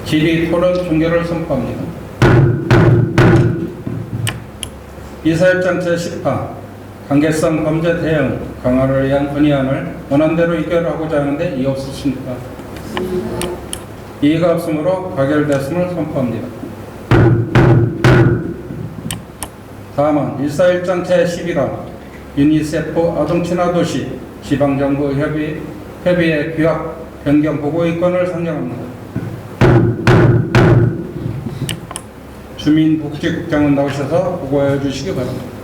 질의 토론 종결을 선포합니다. 이사일장 제10파 관계성 범죄 대응 강화를 위한 건의안을 원안대로 의결하고자 하는데 이의 없으십니까? 이의가 없으므로 가결됐음을 선포합니다. 다음은 141장 제11화 유니세프 아동친화도시 지방정부 협의회 규약 변경 보고의건을 상정합니다. 주민복지국장은 나오셔서 보고해 주시기 바랍니다.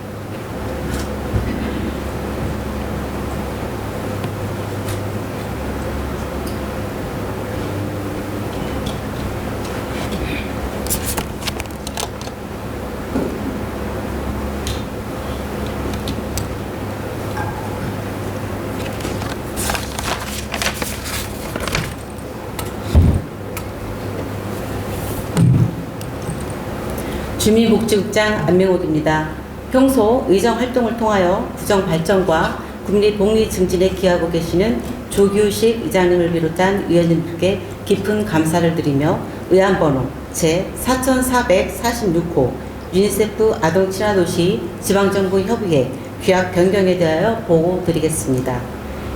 주민복지국장 안명옥입니다. 평소 의정 활동을 통하여 구정 발전과 국립 복리 증진에 기하고 계시는 조규식 의장님을 비롯한 의원님들께 깊은 감사를 드리며 의안번호 제4446호 유니세프 아동친화도시 지방정부 협의회 규약 변경에 대하여 보고드리겠습니다.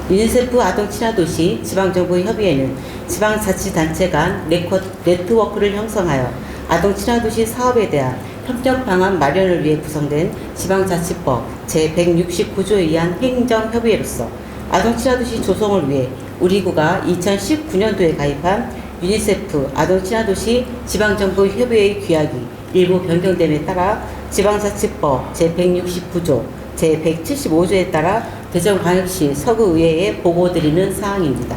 유니세프 아동친화도시 지방정부 협의회는 지방자치단체 간 네트워크를 형성하여 아동친화도시 사업에 대한 협력 방안 마련을 위해 구성된 지방자치법 제169조에 의한 행정협의회로서 아동친화도시 조성을 위해 우리구가 2019년도에 가입한 유니세프 아동친화도시 지방정부 협의회의 규약이 일부 변경됨에 따라 지방자치법 제169조 제175조에 따라 대전광역시 서구의회에 보고드리는 사항입니다.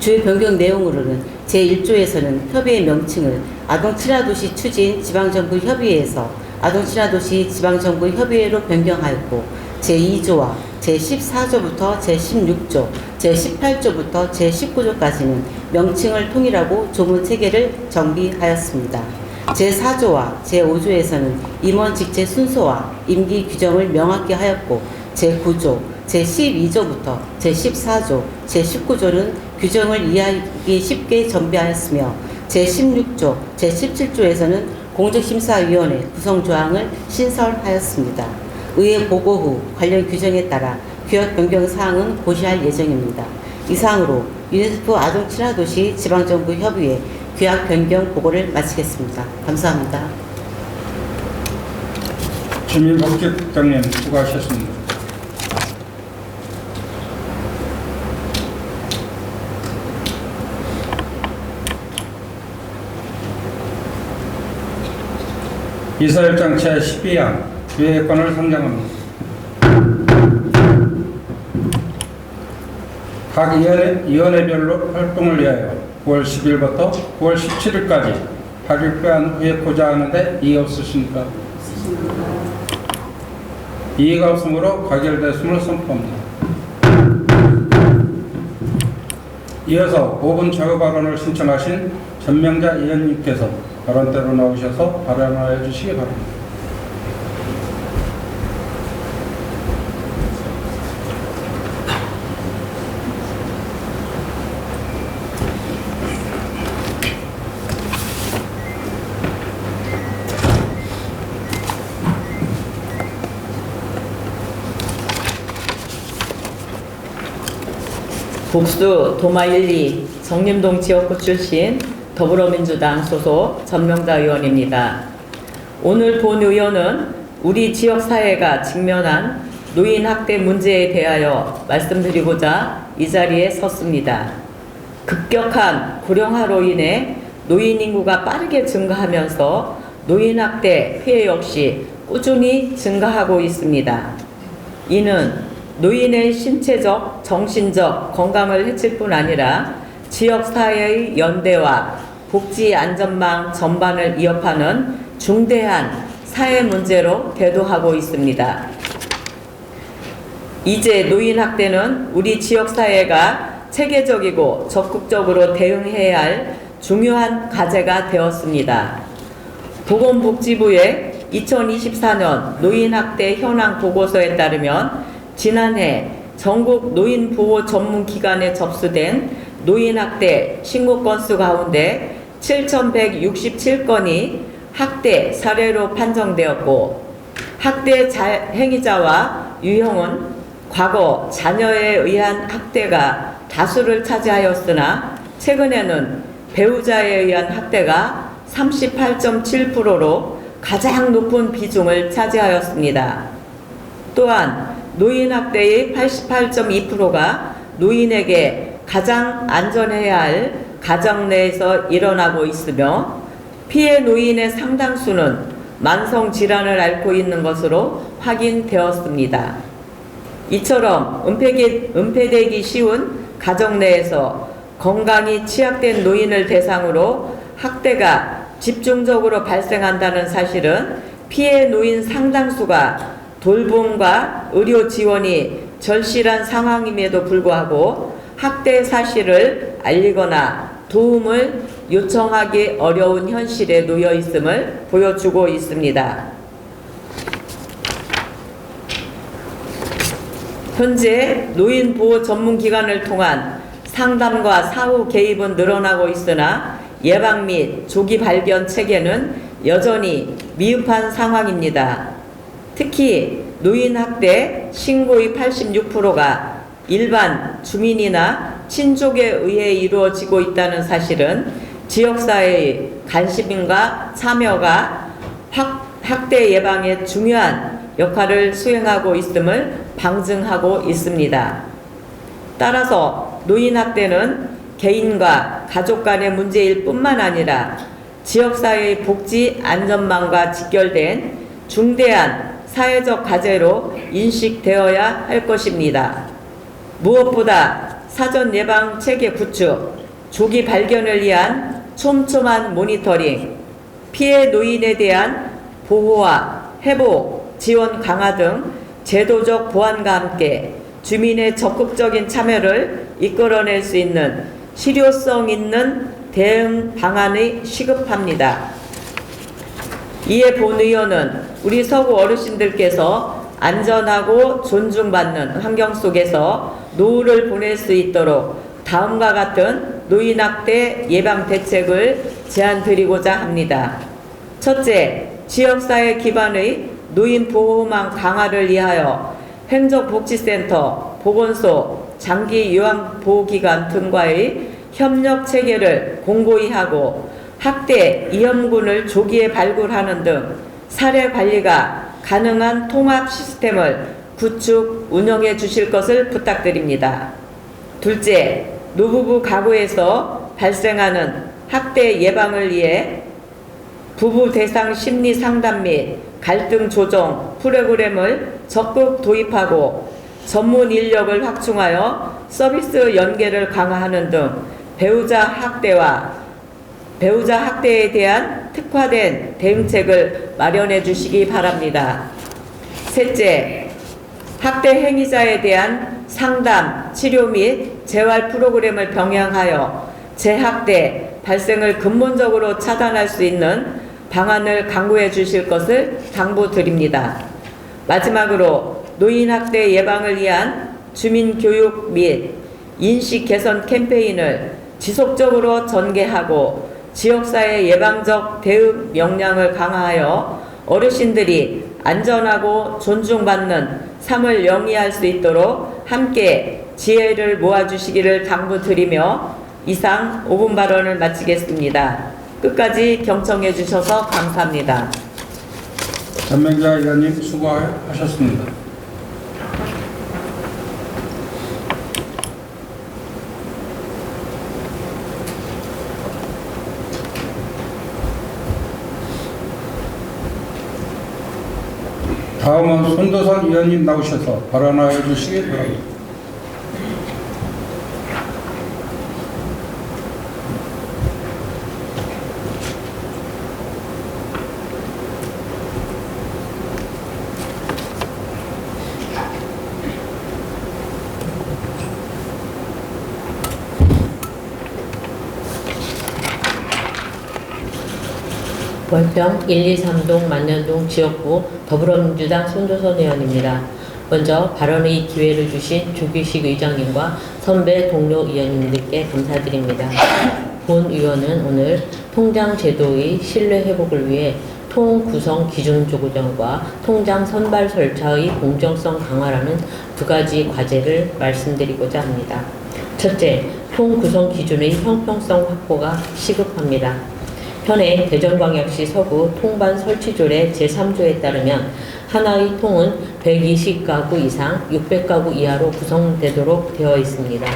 주요 변경 내용으로는 제1조에서는 협의회 명칭을 아동친화도시 추진 지방정부 협의회에서 아동친화도시 지방정부 협의회로 변경하였고 제2조와 제14조부터 제16조, 제18조부터 제19조까지는 명칭을 통일하고 조문 체계를 정비하였습니다. 제4조와 제5조에서는 임원 직책 순서와 임기 규정을 명확히 하였고 제9조, 제12조부터 제14조, 제19조는 규정을 이해하기 쉽게 정비하였으며 제16조, 제17조에서는 공직심사위원회 구성조항을 신설하였습니다. 의회 보고 후 관련 규정에 따라 규약 변경 사항은 고시할 예정입니다. 이상으로 유니세프 아동친화도시 지방정부 협의회 규약 변경 보고를 마치겠습니다. 감사합니다.
주민복지국장님 수고하셨습니다. 이사일장 제12안 기획권을 상정합니다. 각 위원회별로 활동을 위하여 9월 10일부터 9월 17일까지 8일간 기획하자 하는데 이의 없으십니까? 이의가 없으므로 가결됐음을 선포합니다. 이어서 5분 자유 발언을 신청하신 전명자 의원님께서 발언대로 나오셔서 발언하여 주시기 바랍니다.
북수 도마1, 2 정림동 지역구 출신 더불어민주당 소속 전명자 의원입니다. 오늘 본 의원은 우리 지역 사회가 직면한 노인 학대 문제에 대하여 말씀드리고자 이 자리에 섰습니다. 급격한 고령화로 인해 노인 인구가 빠르게 증가하면서 노인 학대 피해 역시 꾸준히 증가하고 있습니다. 이는 노인의 신체적, 정신적 건강을 해칠 뿐 아니라 지역사회의 연대와 복지 안전망 전반을 위협하는 중대한 사회 문제로 대두하고 있습니다. 이제 노인 학대는 우리 지역사회가 체계적이고 적극적으로 대응해야 할 중요한 과제가 되었습니다. 보건복지부의 2024년 노인학대 현황 보고서에 따르면 지난해 전국 노인보호 전문기관에 접수된 노인학대 신고 건수 가운데 7,167건이 학대 사례로 판정되었고, 학대 행위자와 유형은 과거 자녀에 의한 학대가 다수를 차지하였으나 최근에는 배우자에 의한 학대가 38.7%로 가장 높은 비중을 차지하였습니다. 또한 노인학대의 88.2%가 노인에게 가장 안전해야 할 가정 내에서 일어나고 있으며, 피해 노인의 상당수는 만성질환을 앓고 있는 것으로 확인되었습니다. 이처럼 은폐되기 쉬운 가정 내에서 건강이 취약된 노인을 대상으로 학대가 집중적으로 발생한다는 사실은 피해 노인 상당수가 돌봄과 의료 지원이 절실한 상황임에도 불구하고 학대 사실을 알리거나 도움을 요청하기 어려운 현실에 놓여 있음을 보여주고 있습니다. 현재 노인보호 전문기관을 통한 상담과 사후 개입은 늘어나고 있으나 예방 및 조기 발견 체계는 여전히 미흡한 상황입니다. 특히 노인학대 신고의 86%가 일반 주민이나 친족에 의해 이루어지고 있다는 사실은 지역사회의 관심과 참여가 학대 예방에 중요한 역할을 수행하고 있음을 방증하고 있습니다. 따라서 노인학대는 개인과 가족 간의 문제일 뿐만 아니라 지역사회의 복지 안전망과 직결된 중대한 사회적 과제로 인식되어야 할 것입니다. 무엇보다 사전 예방 체계 구축, 조기 발견을 위한 촘촘한 모니터링, 피해 노인에 대한 보호와 회복, 지원 강화 등 제도적 보완과 함께 주민의 적극적인 참여를 이끌어낼 수 있는 실효성 있는 대응 방안이 시급합니다. 이에 본 의원은 우리 서구 어르신들께서 안전하고 존중받는 환경 속에서 노후를 보낼 수 있도록 다음과 같은 노인학대 예방 대책을 제안드리고자 합니다. 첫째, 지역사회 기반의 노인보호망 강화를 위하여 행정복지센터, 보건소, 장기 요양보호기관 등과의 협력 체계를 공고히 하고 학대 위험군을 조기에 발굴하는 등 사례 관리가 가능한 통합 시스템을 구축, 운영해 주실 것을 부탁드립니다. 둘째, 노부부 가구에서 발생하는 학대 예방을 위해 부부 대상 심리 상담 및 갈등 조정 프로그램을 적극 도입하고 전문 인력을 확충하여 서비스 연계를 강화하는 등 배우자 학대에 대한 특화된 대응책을 마련해 주시기 바랍니다. 셋째, 학대 행위자에 대한 상담, 치료 및 재활 프로그램을 병행하여 재학대 발생을 근본적으로 차단할 수 있는 방안을 강구해 주실 것을 당부드립니다. 마지막으로 노인학대 예방을 위한 주민교육 및 인식 개선 캠페인을 지속적으로 전개하고 지역사회 예방적 대응 역량을 강화하여 어르신들이 안전하고 존중받는 삶을 영위할 수 있도록 함께 지혜를 모아주시기를 당부드리며 이상 5분 발언을 마치겠습니다. 끝까지 경청해 주셔서 감사합니다.
전명자 의원님 수고하셨습니다. 다음은 손도선 의원님 나오셔서 발언하여 주시기 바랍니다.
월평 123동 만년동 지역구 더불어민주당 손도선 의원입니다. 먼저 발언의 기회를 주신 조규식 의장님과 선배 동료 의원님들께 감사드립니다. 본 의원은 오늘 통장 제도의 신뢰 회복을 위해 통 구성 기준 조정과 통장 선발 절차의 공정성 강화라는 두 가지 과제를 말씀드리고자 합니다. 첫째, 통 구성 기준의 형평성 확보가 시급합니다. 현행 대전광역시 서구 통반 설치조례 제3조에 따르면 하나의 통은 120가구 이상 600가구 이하로 구성되도록 되어 있습니다.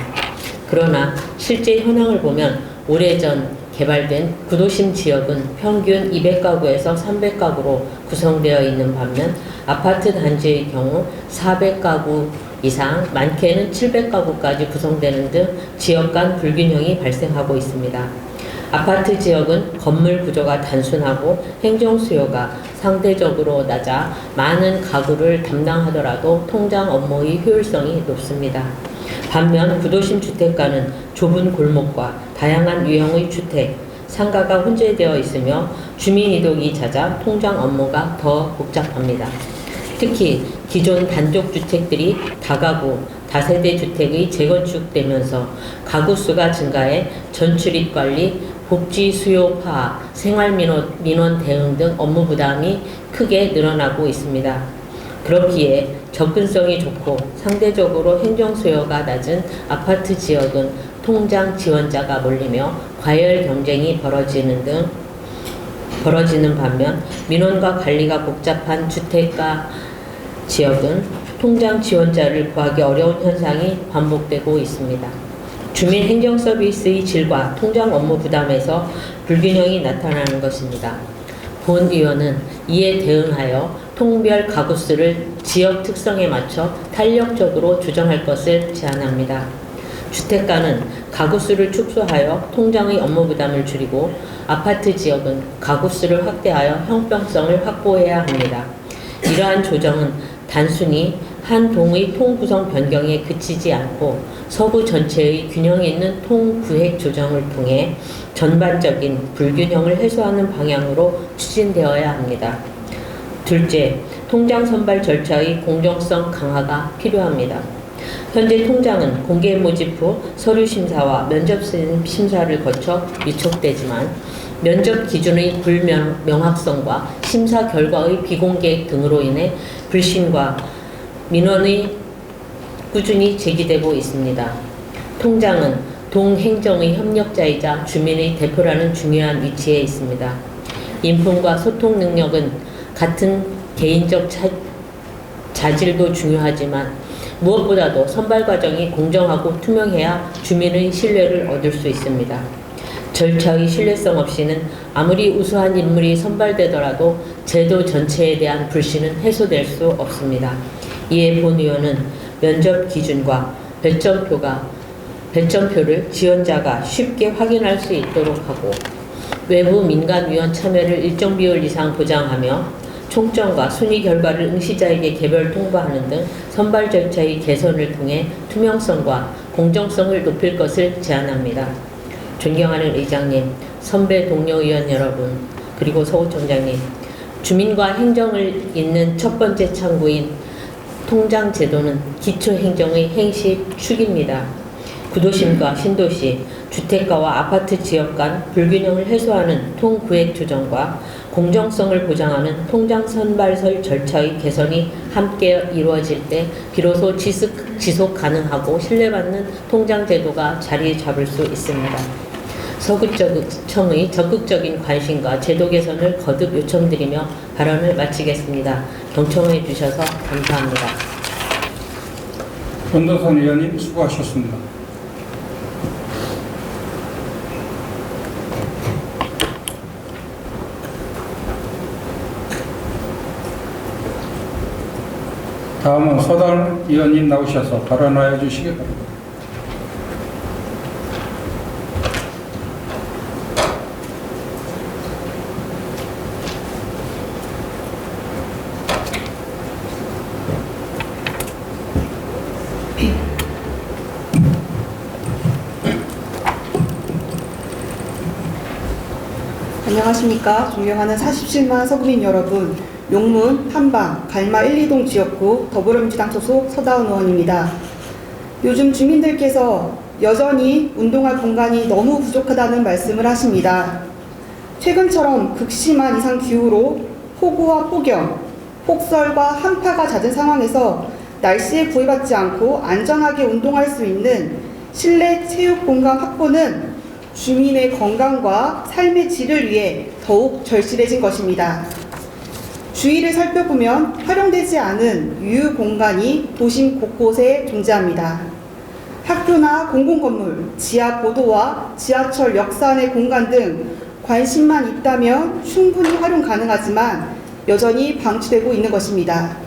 그러나 실제 현황을 보면 오래전 개발된 구도심 지역은 평균 200가구에서 300가구로 구성되어 있는 반면 아파트 단지의 경우 400가구 이상, 많게는 700가구까지 구성되는 등 지역 간 불균형이 발생하고 있습니다. 아파트 지역은 건물 구조가 단순하고 행정 수요가 상대적으로 낮아 많은 가구를 담당하더라도 통장 업무의 효율성이 높습니다. 반면 구도심 주택가는 좁은 골목과 다양한 유형의 주택, 상가가 혼재되어 있으며 주민 이동이 잦아 통장 업무가 더 복잡합니다. 특히 기존 단독주택들이 다가구, 다세대 주택의 재건축되면서 가구 수가 증가해 전출입 관리, 복지 수요 파악, 생활민원 대응 등 업무 부담이 크게 늘어나고 있습니다. 그렇기에 접근성이 좋고 상대적으로 행정 수요가 낮은 아파트 지역은 통장 지원자가 몰리며 과열 경쟁이 벌어지는 반면 민원과 관리가 복잡한 주택가 지역은 통장 지원자를 구하기 어려운 현상이 반복되고 있습니다. 주민 행정 서비스의 질과 통장 업무 부담에서 불균형이 나타나는 것입니다. 본 의원은 이에 대응하여 통별 가구 수를 지역 특성에 맞춰 탄력적으로 조정할 것을 제안합니다. 주택가는 가구 수를 축소하여 통장의 업무 부담을 줄이고 아파트 지역은 가구 수를 확대하여 형평성을 확보해야 합니다. 이러한 조정은 단순히 한 동의 통 구성 변경에 그치지 않고 서구 전체의 균형 있는 통 구획 조정을 통해 전반적인 불균형을 해소하는 방향으로 추진되어야 합니다. 둘째, 통장 선발 절차의 공정성 강화가 필요합니다. 현재 통장은 공개 모집 후 서류 심사와 면접 심사를 거쳐 위촉되지만 면접 기준의 불명확성과 심사 결과의 비공개 등으로 인해 불신과 민원이 꾸준히 제기되고 있습니다. 통장은 동행정의 협력자이자 주민의 대표라는 중요한 위치에 있습니다. 인품과 소통 능력은 같은 개인적 자질도 중요하지만 무엇보다도 선발 과정이 공정하고 투명해야 주민의 신뢰를 얻을 수 있습니다. 절차의 신뢰성 없이는 아무리 우수한 인물이 선발되더라도 제도 전체에 대한 불신은 해소될 수 없습니다. 이에 본 의원은 면접 기준과 배점표를 지원자가 쉽게 확인할 수 있도록 하고 외부 민간위원 참여를 일정 비율 이상 보장하며 총점과 순위 결과를 응시자에게 개별 통보하는 등 선발 절차의 개선을 통해 투명성과 공정성을 높일 것을 제안합니다. 존경하는 의장님, 선배 동료 의원 여러분, 그리고 서구청장님, 주민과 행정을 잇는 첫 번째 창구인 통장 제도는 기초행정의 행식 축입니다. 구도심과 신도시, 주택가와 아파트 지역 간 불균형을 해소하는 통구획 조정과 공정성을 보장하는 통장 선발설 절차의 개선이 함께 이루어질 때 비로소 지속 가능하고 신뢰받는 통장 제도가 자리 잡을 수 있습니다. 서구청의 적극적인 관심과 제도 개선을 거듭 요청드리며 발언을 마치겠습니다. 경청해 주셔서 감사합니다.
손도선 의원님 수고하셨습니다. 다음은 서달 의원님 나오셔서 발언하여 주시기 바랍니다.
안녕하십니까. 존경하는 47만 서구민 여러분, 용문, 한방, 갈마 1, 2동 지역구 더불어민주당 소속 서다운 의원입니다. 요즘 주민들께서 여전히 운동할 공간이 너무 부족하다는 말씀을 하십니다. 최근처럼 극심한 이상 기후로 폭우와 폭염, 폭설과 한파가 잦은 상황에서 날씨에 구애받지 않고 안전하게 운동할 수 있는 실내 체육 공간 확보는 주민의 건강과 삶의 질을 위해 더욱 절실해진 것입니다. 주위를 살펴보면 활용되지 않은 유휴 공간이 도심 곳곳에 존재합니다. 학교나 공공건물, 지하 보도와 지하철 역산의 공간 등 관심만 있다면 충분히 활용 가능하지만 여전히 방치되고 있는 것입니다.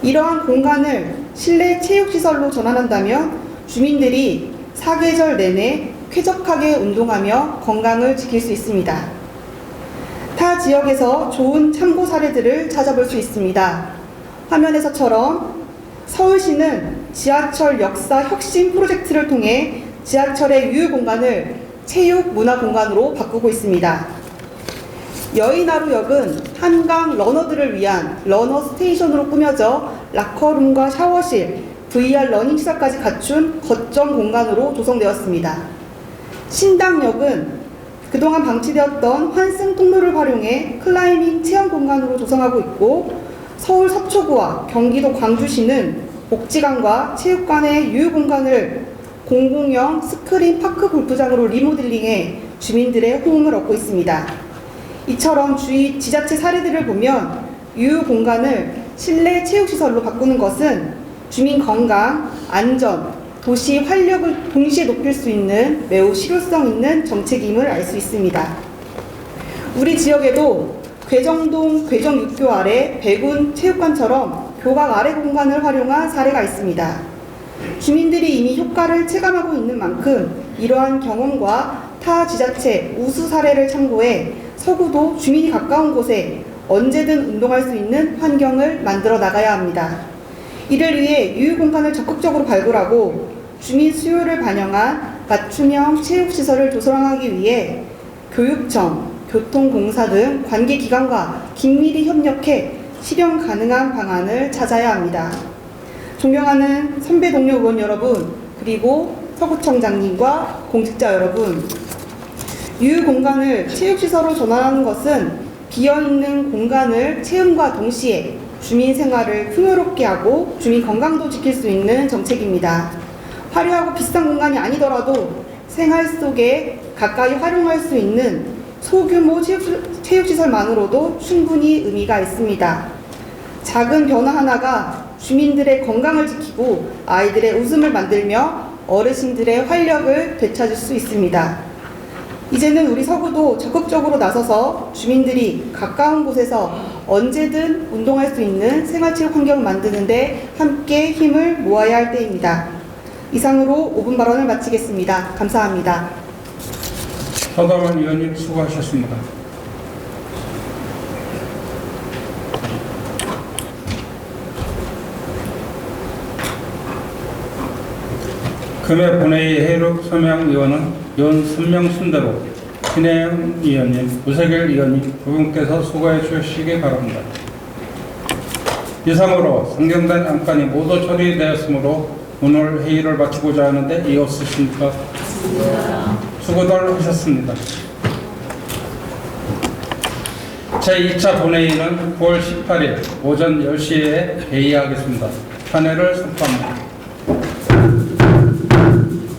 이러한 공간을 실내 체육시설로 전환한다면 주민들이 사계절 내내 쾌적하게 운동하며 건강을 지킬 수 있습니다. 타 지역에서 좋은 참고 사례들을 찾아볼 수 있습니다. 화면에서처럼 서울시는 지하철 역사 혁신 프로젝트를 통해 지하철의 유휴 공간을 체육 문화 공간으로 바꾸고 있습니다. 여의나루역은 한강 러너들을 위한 러너 스테이션으로 꾸며져 라커룸과 샤워실, VR 러닝 시설까지 갖춘 거점 공간으로 조성되었습니다. 신당역은 그동안 방치되었던 환승 통로를 활용해 클라이밍 체험 공간으로 조성하고 있고, 서울 서초구와 경기도 광주시는 복지관과 체육관의 유휴 공간을 공공형 스크린 파크 골프장으로 리모델링해 주민들의 호응을 얻고 있습니다. 이처럼 주위 지자체 사례들을 보면 유휴 공간을 실내 체육시설로 바꾸는 것은 주민 건강, 안전, 도시 활력을 동시에 높일 수 있는 매우 실효성 있는 정책임을 알 수 있습니다. 우리 지역에도 괴정동 괴정육교 아래 백운 체육관처럼 교각 아래 공간을 활용한 사례가 있습니다. 주민들이 이미 효과를 체감하고 있는 만큼 이러한 경험과 타 지자체 우수 사례를 참고해 서구도 주민이 가까운 곳에 언제든 운동할 수 있는 환경을 만들어 나가야 합니다. 이를 위해 유휴 공간을 적극적으로 발굴하고 주민 수요를 반영한 맞춤형 체육시설을 조성하기 위해 교육청, 교통공사 등 관계기관과 긴밀히 협력해 실현 가능한 방안을 찾아야 합니다. 존경하는 선배 동료 의원 여러분, 그리고 서구청장님과 공직자 여러분, 유휴 공간을 체육시설로 전환하는 것은 비어있는 공간을 체험과 동시에 주민 생활을 풍요롭게 하고 주민 건강도 지킬 수 있는 정책입니다. 화려하고 비싼 공간이 아니더라도 생활 속에 가까이 활용할 수 있는 소규모 체육시설만으로도 충분히 의미가 있습니다. 작은 변화 하나가 주민들의 건강을 지키고 아이들의 웃음을 만들며 어르신들의 활력을 되찾을 수 있습니다. 이제는 우리 서구도 적극적으로 나서서 주민들이 가까운 곳에서 언제든 운동할 수 있는 생활체육 환경을 만드는 데 함께 힘을 모아야 할 때입니다. 이상으로 5분 발언을 마치겠습니다. 감사합니다.
서다원 의원님 수고하셨습니다. 금의 본회의 회의록 서명 의원은 의원 선명 순대로 신혜영 의원님, 우석일 의원님 두 분께서 수고해 주시기 바랍니다. 이상으로 상정된 안건이 모두 처리되었으므로 오늘 회의를 마치고자 하는데 이해 없으십니까? 수고들 하셨습니다. 제2차 본회의는 9월 18일 오전 10시에 회의하겠습니다. 탄핵을 선포합니다.